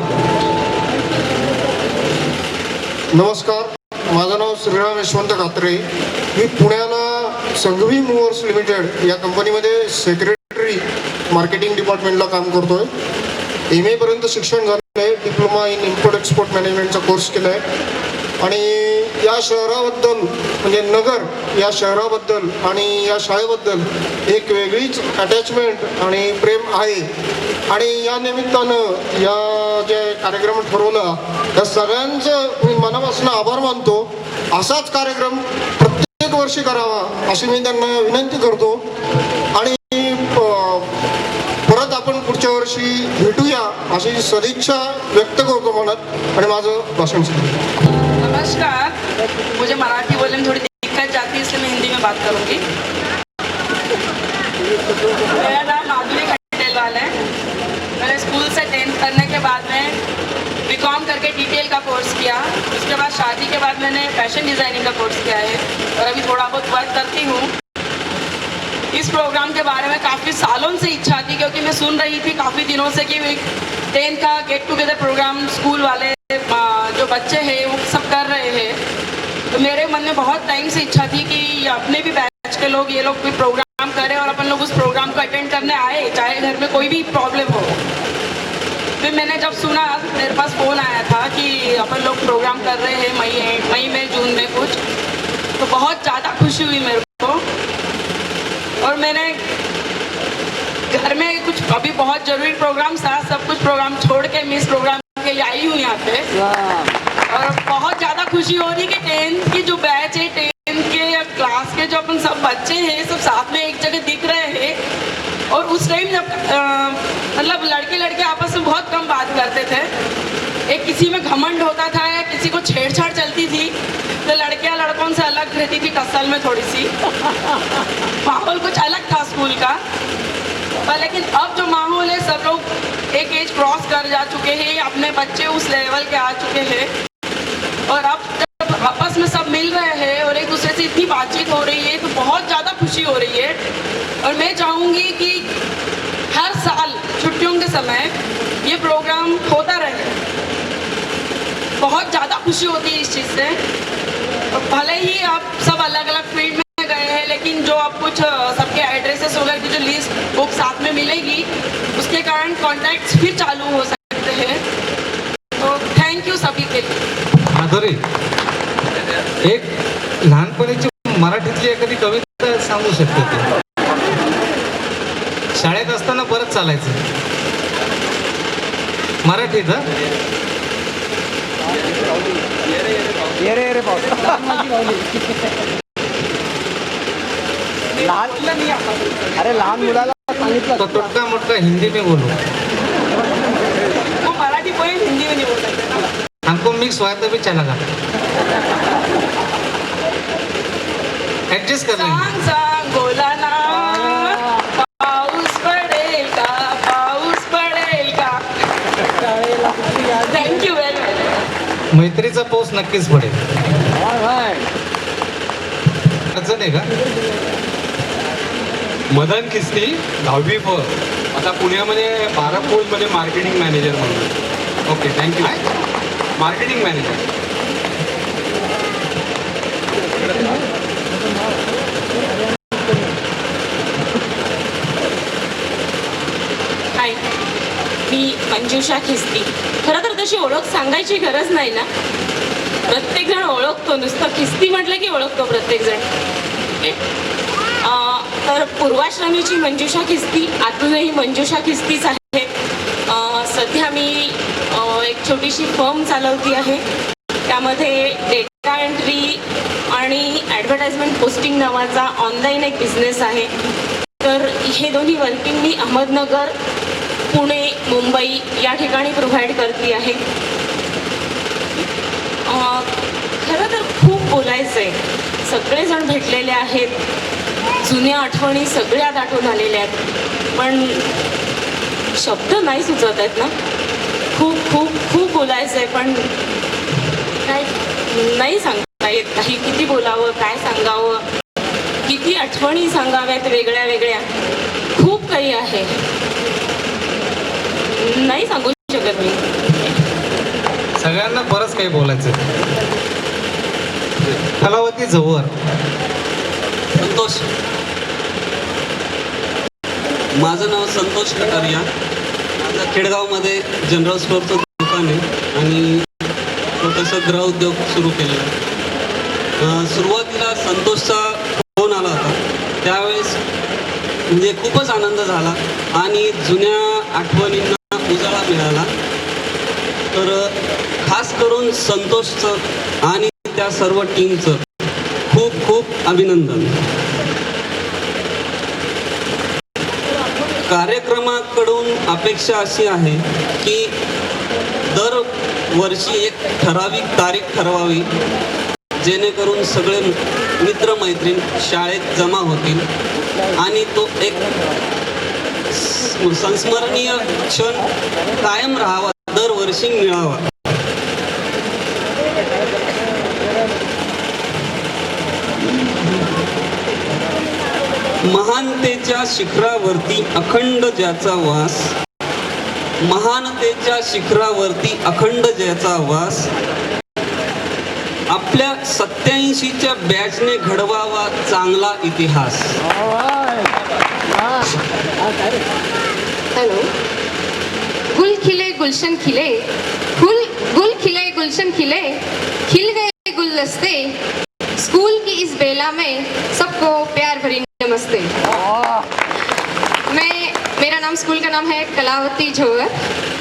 नमस्कार, माझं नाव श्रीराम यशवंत कात्रे. मी पुण्याला संघवी मूव्हर्स लिमिटेड या कंपनीमध्ये सेक्रेटरी मार्केटिंग डिपार्टमेंटला काम करतोय. MA पर्यंत शिक्षण झालं. आहे, डिप्लोमा इन इम्पोर्ट एक्सपोर्ट मॅनेजमेंटचा कोर्स केला आहे. आणि या शहराबद्दल म्हणजे नगर या शहराबद्दल आणि या शाळेबद्दल एक वेगळीच अटॅचमेंट आणि प्रेम आहे. आणि या निमित्तानं या जे कार्यक्रम ठरवला त्या सगळ्यांचं मी मनापासून आभार मानतो. असाच कार्यक्रम प्रत्येक वर्षी करावा अशी मी त्यांना विनंती करतो. आणि परत आपण पुढच्या वर्षी भेटूया अशी सदिच्छा व्यक्त करतो मनात आणि माझं भाषण सुरू. नमस्कार, मुझे मराठी बोलने में थोड़ी दिक्कत जाती है इसलिए मैं हिंदी में बात करूंगी. मेरा नाम माधुरी खंडेलवाल है. मैंने स्कूल से 10th करने के बाद में बीकॉम करके डिटेल का कोर्स किया. उसके बाद शादी के बाद मैंने फैशन डिज़ाइनिंग का कोर्स किया है और अभी थोड़ा बहुत वर्क करती हूँ. इस प्रोग्राम के बारे में काफ़ी सालों से इच्छा थी क्योंकि मैं सुन रही थी काफ़ी दिनों से कि 10th का गेट टुगेदर प्रोग्राम स्कूल वाले जो बच्चे हैं वो सब कर रहे हैं. तो मेरे मन में बहुत टाइम से इच्छा थी कि अपने भी बैच के लोग ये लोग भी प्रोग्राम करें और अपन लोग उस प्रोग्राम को अटेंड करने आए, चाहे घर में कोई भी प्रॉब्लम हो. फिर मैंने जब सुना मेरे पास फ़ोन आया था कि अपन लोग प्रोग्राम कर रहे हैं मई में जून में कुछ, तो बहुत ज़्यादा खुशी हुई मेरे को. और मैंने घर में कुछ अभी बहुत ज़रूरी प्रोग्राम था, सब कुछ प्रोग्राम छोड़ के मैं इस प्रोग्राम के लिए आई हूँ यहाँ पे. और बहुत ज़्यादा खुशी हो रही कि 10th की जो बैच है, 10th के क्लास के जो अपन सब बच्चे हैं सब साथ में एक जगह दिख रहे हैं. और उस टाइम जब मतलब लड़के लड़के आपस में बहुत कम बात करते थे. एक किसी में घमंड होता था या किसी को छेड़छाड़ चलती थी तो लड़कियां लड़कों से अलग रहती थी टसल में थोड़ी सी. माहौल कुछ अलग था स्कूल का. पर लेकिन अब जो माहौल है सब लोग एक एज क्रॉस कर जा चुके हैं, अपने बच्चे उस लेवल के आ चुके हैं. और अब जब आपस में सब मिल रहे हैं और एक दूसरे से इतनी बातचीत हो रही है तो बहुत ज़्यादा खुशी हो रही है. और मैं चाहूँगी कि हर साल छुट्टियों के समय ये प्रोग्राम होता रहे. बहुत ज़्यादा खुशी होती है इस चीज़ से. भले ही आप सब अलग अलग फील्ड में गए हैं लेकिन जो आप कुछ सबके एड्रेसेस वगैरह की जो लिस्ट बुक साथ में मिलेगी उसके कारण कॉन्टैक्ट्स फिर चालू हो सकते हैं. तो थैंक यू सभी के लिए. माधुरी, एक लहानपणीची मराठीतली एखादी कविता सांगू शकते ती? शाळेत असताना परत चालायचं मराठीत. अरे लहान मुलाला सांगितलं तो टुटका मुटका हिंदी में बोलो. वो मराठी पोएम हिंदी में नहीं बोल सकते. हमको मिक्स हुआ तो भी चलेगा, एडजस्ट कर लेंगे. सांग सांग बोला ना, पाऊस पडेल का, पाऊस पडेल का. Thank you very much. मैत्रीचा पाऊस नक्कीच पडेल. अडचण आहे का? मदन खिस्ती 10वी फ, आता पुण्यामध्ये बारापूरमध्ये मार्केटिंग मॅनेजर म्हणून. Okay, thank you. Marketing manager. Hi, मी मंजुषा खिस्ती. खरं तर तशी ओळख सांगायची गरज नाही ना, प्रत्येकजण ओळखतो. नुसतं खिस्ती म्हटलं की ओळखतो प्रत्येकजण. तर पूर्वाश्रमीची मंजुषा खिस्ती आतूनही मंजुषा खिस्तीच आहे. सध्या मी एक छोटीशी फर्म चालवती आहे. त्यामध्ये डेटा एंट्री आणि ॲडव्हर्टाइजमेंट पोस्टिंग नावाचा ऑनलाईन एक बिझनेस आहे. तर हे दोन्ही वर्किंग मी अहमदनगर, पुणे, मुंबई या ठिकाणी प्रोव्हाइड करते आहे. खरं तर खूप बोलायचं आहे. सगळेजण भेटलेले आहेत, जुन्या आठवणी सगळ्या दाटून आलेल्या आहेत, पण शब्द नाही सुचत आहेत ना. खूप खूप खूप बोलायचं आहे पण काय नाही सांगता येत. काही किती बोलावं, काय सांगावं, किती आठवणी सांगाव्यात वेगळ्या वेगळ्या. खूप काही आहे, नाही सांगू शकत मी. सगळ्यांना बरंच काही बोलायचं. कलावती जवळ. संतोष, माझं नाव संतोष कटारिया. माझं खेडगावमध्ये जनरल स्टोअरचं आहे आणि छोटंसं गृह उद्योग सुरू केलेला आहे. सुरुवातीला संतोषचा फोन आला होता, त्यावेळेस म्हणजे खूपच आनंद झाला आणि जुन्या आठवणींना उजाळा मिळाला. तर खास करून संतोषचं आणि त्या सर्व टीमचं खूप खूप अभिनंदन. कार्यक्रमाकडून अपेक्षा अशी आहे की दरवर्षी एक ठराविक तारीख ठरवावी, जेणेकरून सगळे मित्रमैत्रीण शाळेत जमा होतील आणि तो एक संस्मरणीय क्षण कायम राहावा, दरवर्षी मिळावा. महानतेच्या शिखरावरती अखंड ज्याचा वास, महानतेच्या शिखरावरती अखंड ज्याचा वास, आपल्या 87च्या बॅचने घडवावा चांगला इतिहास. हेलो. गुल खिले गुलशन खिले, गुल खिले गुलशन खिले, खिल गए गुलदस्ते, स्कूल की इस बेला में सबको प्यार भरी नमस्ते. मेरा नाम, स्कूल का नाम है कलावती झोवर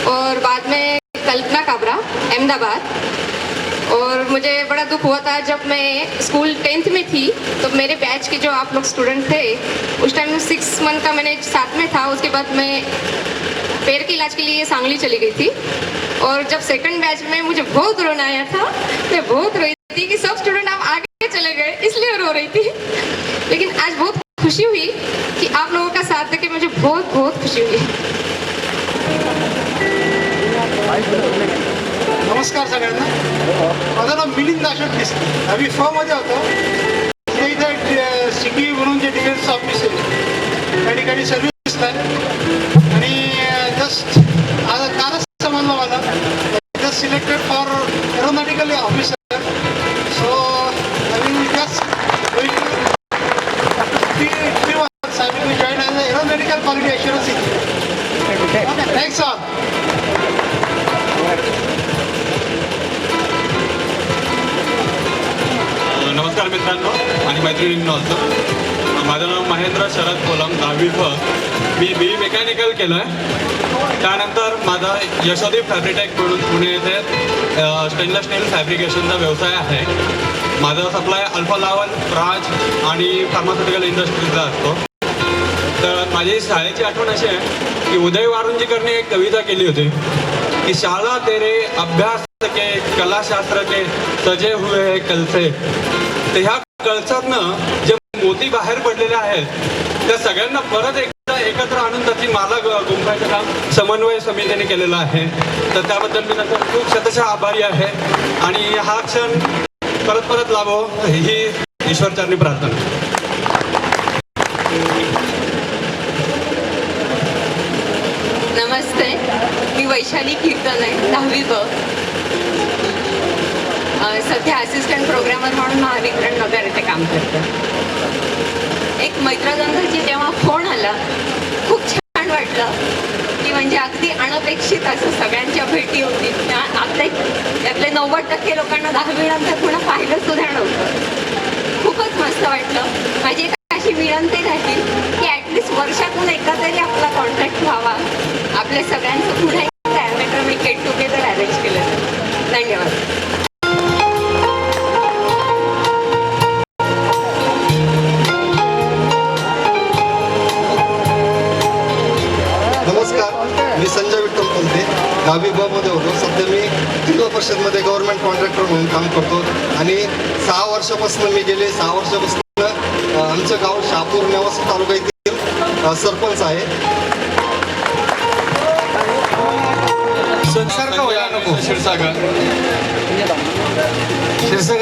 और बाद में कल्पना काबरा, अहमदाबाद. और मुझे बड़ा दुख हुआ था जब मैं स्कूल 10th में थी, तो मेरे बैच के जो आप लोग स्टूडेंट थे उस टाइम 6 मंथ का मैंने साथ में था. उसके बाद मैं पैर के इलाज के लिए सांगली चली गई थी और जब सेकंड बैच में मुझे बहुत रोना आया था. मैं बहुत रोई थी कि सब स्टूडेंट आप आगे चले गए, इसलिए रो रही थी. लेकिन आज बहुत खुशी हुई कि आप लोगों का साथ देके मुझे बहुत बहुत खुशी हुई. नमस्कार सगळ्यांना. माझं नाव मिलिंद अशोक डिस्के. आम्ही फमध्ये होतो. इथे सिटी म्हणून जे डिफेन्स ऑफिस आहे त्या ठिकाणी सर्व्हिसला आहे आणि जस्ट आज कालच समजलं मला just selected for aeronautical officer. So I will just going to 3 months I will be joined as an aeronautical quality assurance engineer. Okay, thanks all. नमस्कार मित्रांनो आणि मैत्रिणींनो. माझं नाव महेंद्र शरद कोलम, 10वी फ. मी बी मेकॅनिकल केलं आहे. त्यानंतर माझा यशोदीप फॅब्रिटेक म्हणून पुणे येथे स्टेनलेस स्टील फॅब्रिकेशनचा व्यवसाय आहे. माझा सप्लाय अल्फा लावल, राज आणि फार्मास्युटिकल इंडस्ट्रीजला असतो. तर माझी शाळेची आठवण अशी आहे की उदय वारुंजीकरने एक कविता केली होती की शाळा तेरे अभ्यास के कलाशास्त्र के सजे हुए है कलसे. तर ह्या कळसातनं जे मोती बाहेर पडलेले आहेत त्या सगळ्यांना परत एकदा एकत्र आणून त्याची माला गुंफायचं काम समन्वय समितीने केलेलं आहे. तर त्याबद्दल मी त्यांचा खूप शतशः आभारी आहे आणि हा क्षण परत परत लाभो ही ईश्वरचरणी प्रार्थना. नमस्ते, मी वैशाली कीर्तन आहे, 10वी ब. सध्या असिस्टंट प्रोग्रामर म्हणून महावितरण नगर येथे काम करते. एक मैत्रगंधाची जेव्हा फोन आला खूप छान वाटलं की म्हणजे अगदी अनपेक्षित असं सगळ्यांच्या भेटी होती. त्यातले 90% लोकांना 10वी नंतर पुन्हा पाहिलं सुद्धा नव्हतं. खूपच मस्त वाटलं. माझी एक अशी विनंती राहील की ॲटलिस्ट वर्षातून एकदा तरी आपला कॉन्टॅक्ट व्हावा. आपल्या सगळ्यांचं पुन्हा एक डायमेट्रॉमिक गेट टुगेदर अरेंज केलं. धन्यवाद. नमस्कार, मी संजय विठ्ठल बोलते. 10वी ब मध्ये होतो. सध्या मी जिल्हा परिषदमध्ये गव्हर्नमेंट कॉन्ट्रॅक्टर म्हणून काम करतो आणि 6 वर्षापासून मी गेले 6 वर्षापासून आमचं गाव शहापूर नेवासा तालुका येथील सरपंच आहे. सारखं व्हायला नको. क्षीरसागर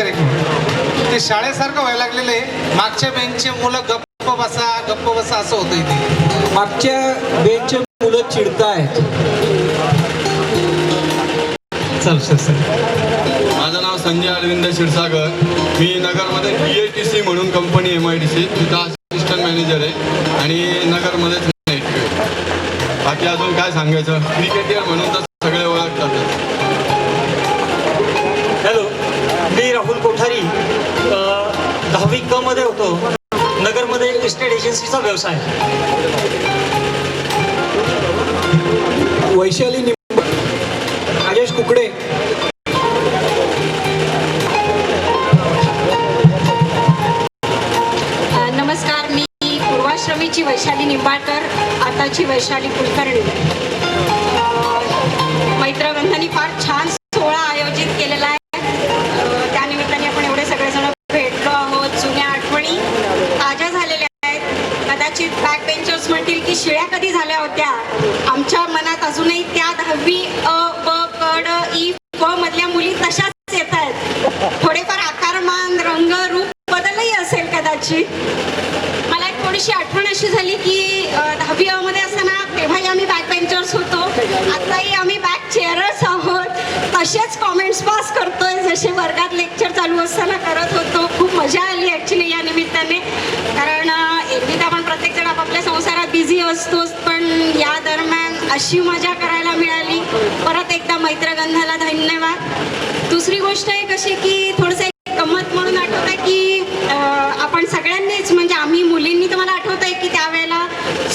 एक मिनिट. ते शाळेसारखं व्हायला लागलेलं आहे. मागच्या बेंचचे मुलं गप्प बसा असं होतं इथे. मागच्या बेंचचे मुलं चिडतायत. माझं नाव संजय अरविंद क्षीरसागर. मी नगरमध्ये BITC म्हणून कंपनी MIDC तिथं असिस्टंट मॅनेजर आहे आणि नगरमध्येच नाही. बाकी अजून काय सांगायचं, क्रिकेटर म्हणून तर सगळे ओळखतात. इस्टेट एजन्सीचा व्यवसाय. वैशाली राजेश कुकडे. नमस्कार, मी पूर्वाश्रमीची वैशाली निंबाळकर, आताची वैशाली कुलकर्णी. मैत्रगंधांनी फार छान सोहळा आयोजित केलेला आहे. त्यानिमित्ताने आपण एवढे सगळेजण भेटलो आहोत. जुन्या आठवणी ताज्या झालेल्या आहेत. कदाचित बॅक बेंचर्स म्हणतील की शिळ्या कधी झाल्या होत्या. आमच्या मनात अजूनही त्या 10वी अ ब क ड इ फ मधल्या मुली तशाच येत आहेत. थोडेफार आकारमान, रंग, रूप बदलही असेल कदाचित. मला एक थोडीशी आठवण अशी झाली की 10वी अ मध्ये असताना तेव्हाही आम्ही बॅक बेंचर्स होतो. आताही आम्ही बॅक चेअरर्स आहोत. तसेच कॉमेंट्स पास करतोय जसे वर्गात लेक्चर चालू असताना करत होतो. खूप मजा आली ॲक्च्युली या निमित्ताने. कारण एरवी तर आपण प्रत्येकजण आपापल्या संसारात बिझी असतोच, पण या दरम्यान अशी मजा करायला मिळाली. परत एकदा मैत्रगंधाला धन्यवाद. दुसरी गोष्ट एक अशी की थोडंसं एक गंमत म्हणून आठवत आहे की आपण सगळ्यांनीच म्हणजे आम्ही मुलींनी तर मला आठवत आहे की त्यावेळेला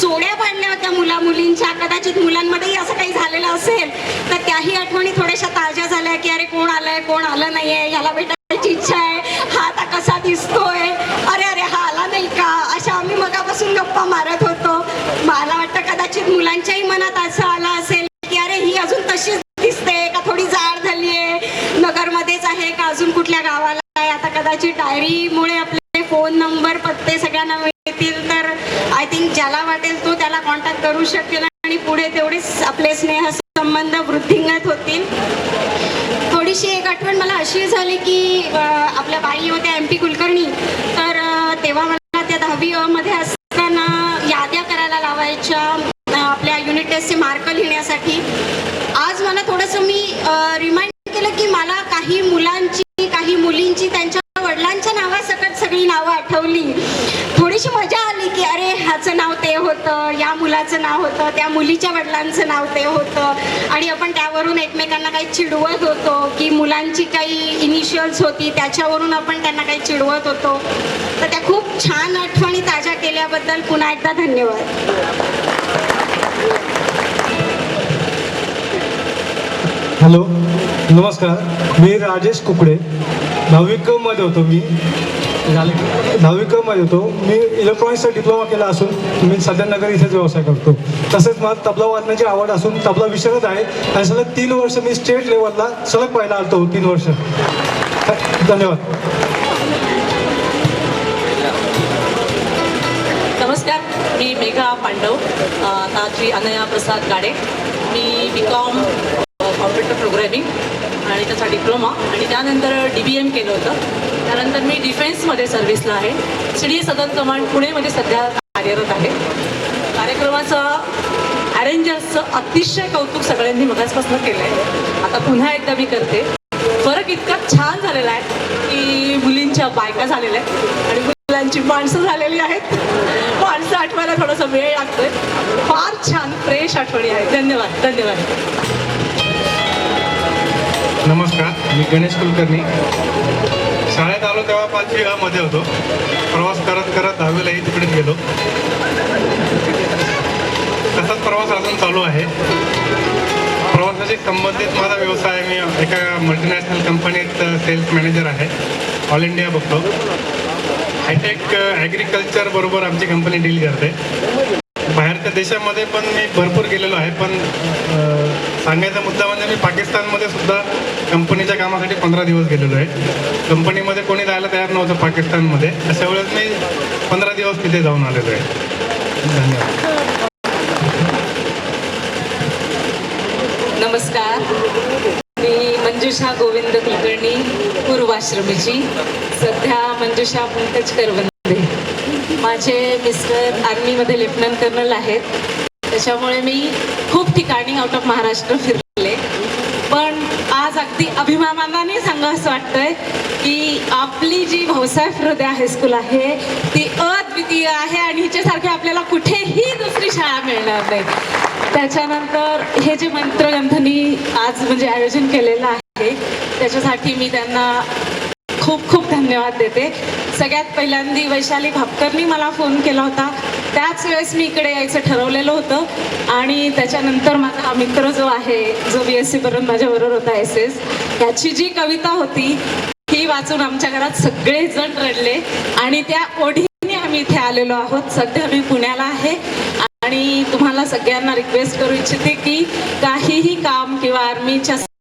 सोड्या पाडल्या होत्या मुलींच्या. कदाचित मुलांमध्येही असं काही झालेलं असेल तर त्याही आठवणी थोड्याशा ताज्या झाल्या की अरे कोण आलंय कोण आलं नाहीये, ह्याला भेटायची इच्छा आहे, हा आता कसा दिसतोय, अरे अरे हा आला नाही का, अशा आम्ही मगापासून गप्पा मारत होतो. मला वाटतं कदाचित मुलांच्याही मनात असं आलं असेल की अरे ही अजून तशीच दिसते का थोडी जाड झालीये, नगरमध्येच आहे का अजून कुठल्या गावाला आहे. आता कदाचित डायरीमुळे आपले फोन नंबर पत्ते सगळ्यांना मिळतील तर आय थिंक ज्याला वाटेल तो त्याला कॉन्टॅक्ट करू शकेल आणि पुढे तेवढेच आपले स्नेहसंबंध वृद्धिंगत होतील. थोडीशी एक आठवण मला अशी झाली की आपल्या बाई होत्या MP कुलकर्णी, तर तेव्हा मला त्या 10वी अ मध्ये असताना याद्या करायला लावायच्या आपल्या युनिट टेस्टचे मार्क लिहिण्यासाठी. आज मला थोडंसं मी रिमाइंड केलं की मला काही मुलांची काही मुलींची त्यांच्या वडिलांच्या नावासकट सगळी नावं आठवली. थोडीशी मजा आली की अरे ह्याचं नाव ते होतं, या मुलाचं नाव होतं, त्या मुलीच्या वडिलांचं नाव ते होतं आणि आपण त्यावरून एकमेकांना काही चिडवत होतो की मुलांची काही इनिशियल्स होती त्याच्यावरून आपण त्यांना काही चिडवत होतो. तर त्या खूप छान आठवणी ताज्या केल्याबद्दल पुन्हा एकदा धन्यवाद. हॅलो, नमस्कार. मी राजेश कुकडे. 10वी क मध्ये होतो मी. 10वी क मध्ये होतो मी. इलेक्ट्रॉनिक्सचा डिप्लोमा केला असून मी सध्या नगर इथेच व्यवसाय करतो. तसेच मला तबला वाजण्याची आवड असून तबला विशारद आहे आणि सलग 3 वर्ष मी स्टेट लेवलला सलग पाहायला आलतो. 3 वर्ष. धन्यवाद. नमस्कार, मी मेघा पांडव, ताजी अनया प्रसाद गाडे. मी BCom कॉम्प्युटर प्रोग्रॅमिंग आणि त्याचा डिप्लोमा आणि त्यानंतर DBM केलं होतं. त्यानंतर मी डिफेन्समध्ये सर्व्हिसला आहे. CD सदन कमांड पुणेमध्ये सध्या कार्यरत आहे. कार्यक्रमाचं अरेंजर्सचं अतिशय कौतुक सगळ्यांनी मगाचपासून केलं आहे. आता पुन्हा एकदा मी करते. फरक इतका छान झालेला आहे की मुलींच्या बायका झालेल्या आहेत आणि मुलांची माणसं झालेली आहेत. माणसं आठवायला थोडासा वेळ लागतोय. फार छान फ्रेश आठवणी आहेत. धन्यवाद. धन्यवाद. नमस्कार, मी गणेश कुलकर्णी. शाळेत आलो तेव्हा 5वी अ मध्ये होतो. प्रवास करत करत 10वीलाही तिकडेच गेलो. तसाच प्रवास अजून चालू आहे. प्रवासाशी संबंधित माझा व्यवसाय, मी एका मल्टीनॅशनल कंपनीत सेल्स मॅनेजर आहे. ऑल इंडिया बघतो. हायटेक ॲग्रिकल्चर बरोबर आमची कंपनी डील करते. बाहेरच्या देशामध्ये पण मी भरपूर गेलेलो आहे. पण सांगायचा मुद्दा म्हणजे मी पाकिस्तानमध्ये सुद्धा कंपनीच्या कामासाठी 15 दिवस गेलेलो आहे. कंपनीमध्ये कोणी जायला तयार नव्हतं पाकिस्तानमध्ये. अशा वेळेस मी 15 दिवस तिथे जाऊन आलेलो आहे. धन्यवाद. नमस्कार, मी मंजुषा गोविंद कुलकर्णी, पूर्वाश्रमीची. सध्या मंजुषा पंकज करवंदे. माझे मिस्टर आर्मीमध्ये लेफ्टनंट कर्नल आहेत. त्याच्यामुळे मी खूप ठिकाणी आउट ऑफ महाराष्ट्र फिरले. पण आज अगदी अभिमानाने सांगावंसं वाटतंय की आपली जी भाऊसाहेब हृदय हायस्कूल आहे ती अद्वितीय आहे आणि हिच्यासारखी आपल्याला कुठेही दुसरी शाळा मिळणार नाही. त्याच्यानंतर हे जे मंत्रगंधनी आज म्हणजे आयोजन केलेलं आहे त्याच्यासाठी मी त्यांना खूप खूप धन्यवाद देते. सगळ्यात पहिल्यांदा वैशाली भापकरनी मला फोन केला होता. त्याच वेळेस मी इकडे यायचं ठरवलेलं होतं. आणि त्याच्यानंतर माझा हा मित्र जो आहे, जो BSc पर्यंत माझ्याबरोबर होता SS, त्याची जी कविता होती ही वाचून आमच्या घरात सगळेजण रडले. आणि त्या ओढीने आम्ही इथे आलेलो आहोत. सध्या मी पुण्याला आहे. आणि तुम्हाला सगळ्यांना रिक्वेस्ट करू इच्छिते की काहीही काम किंवा आर्मीच्या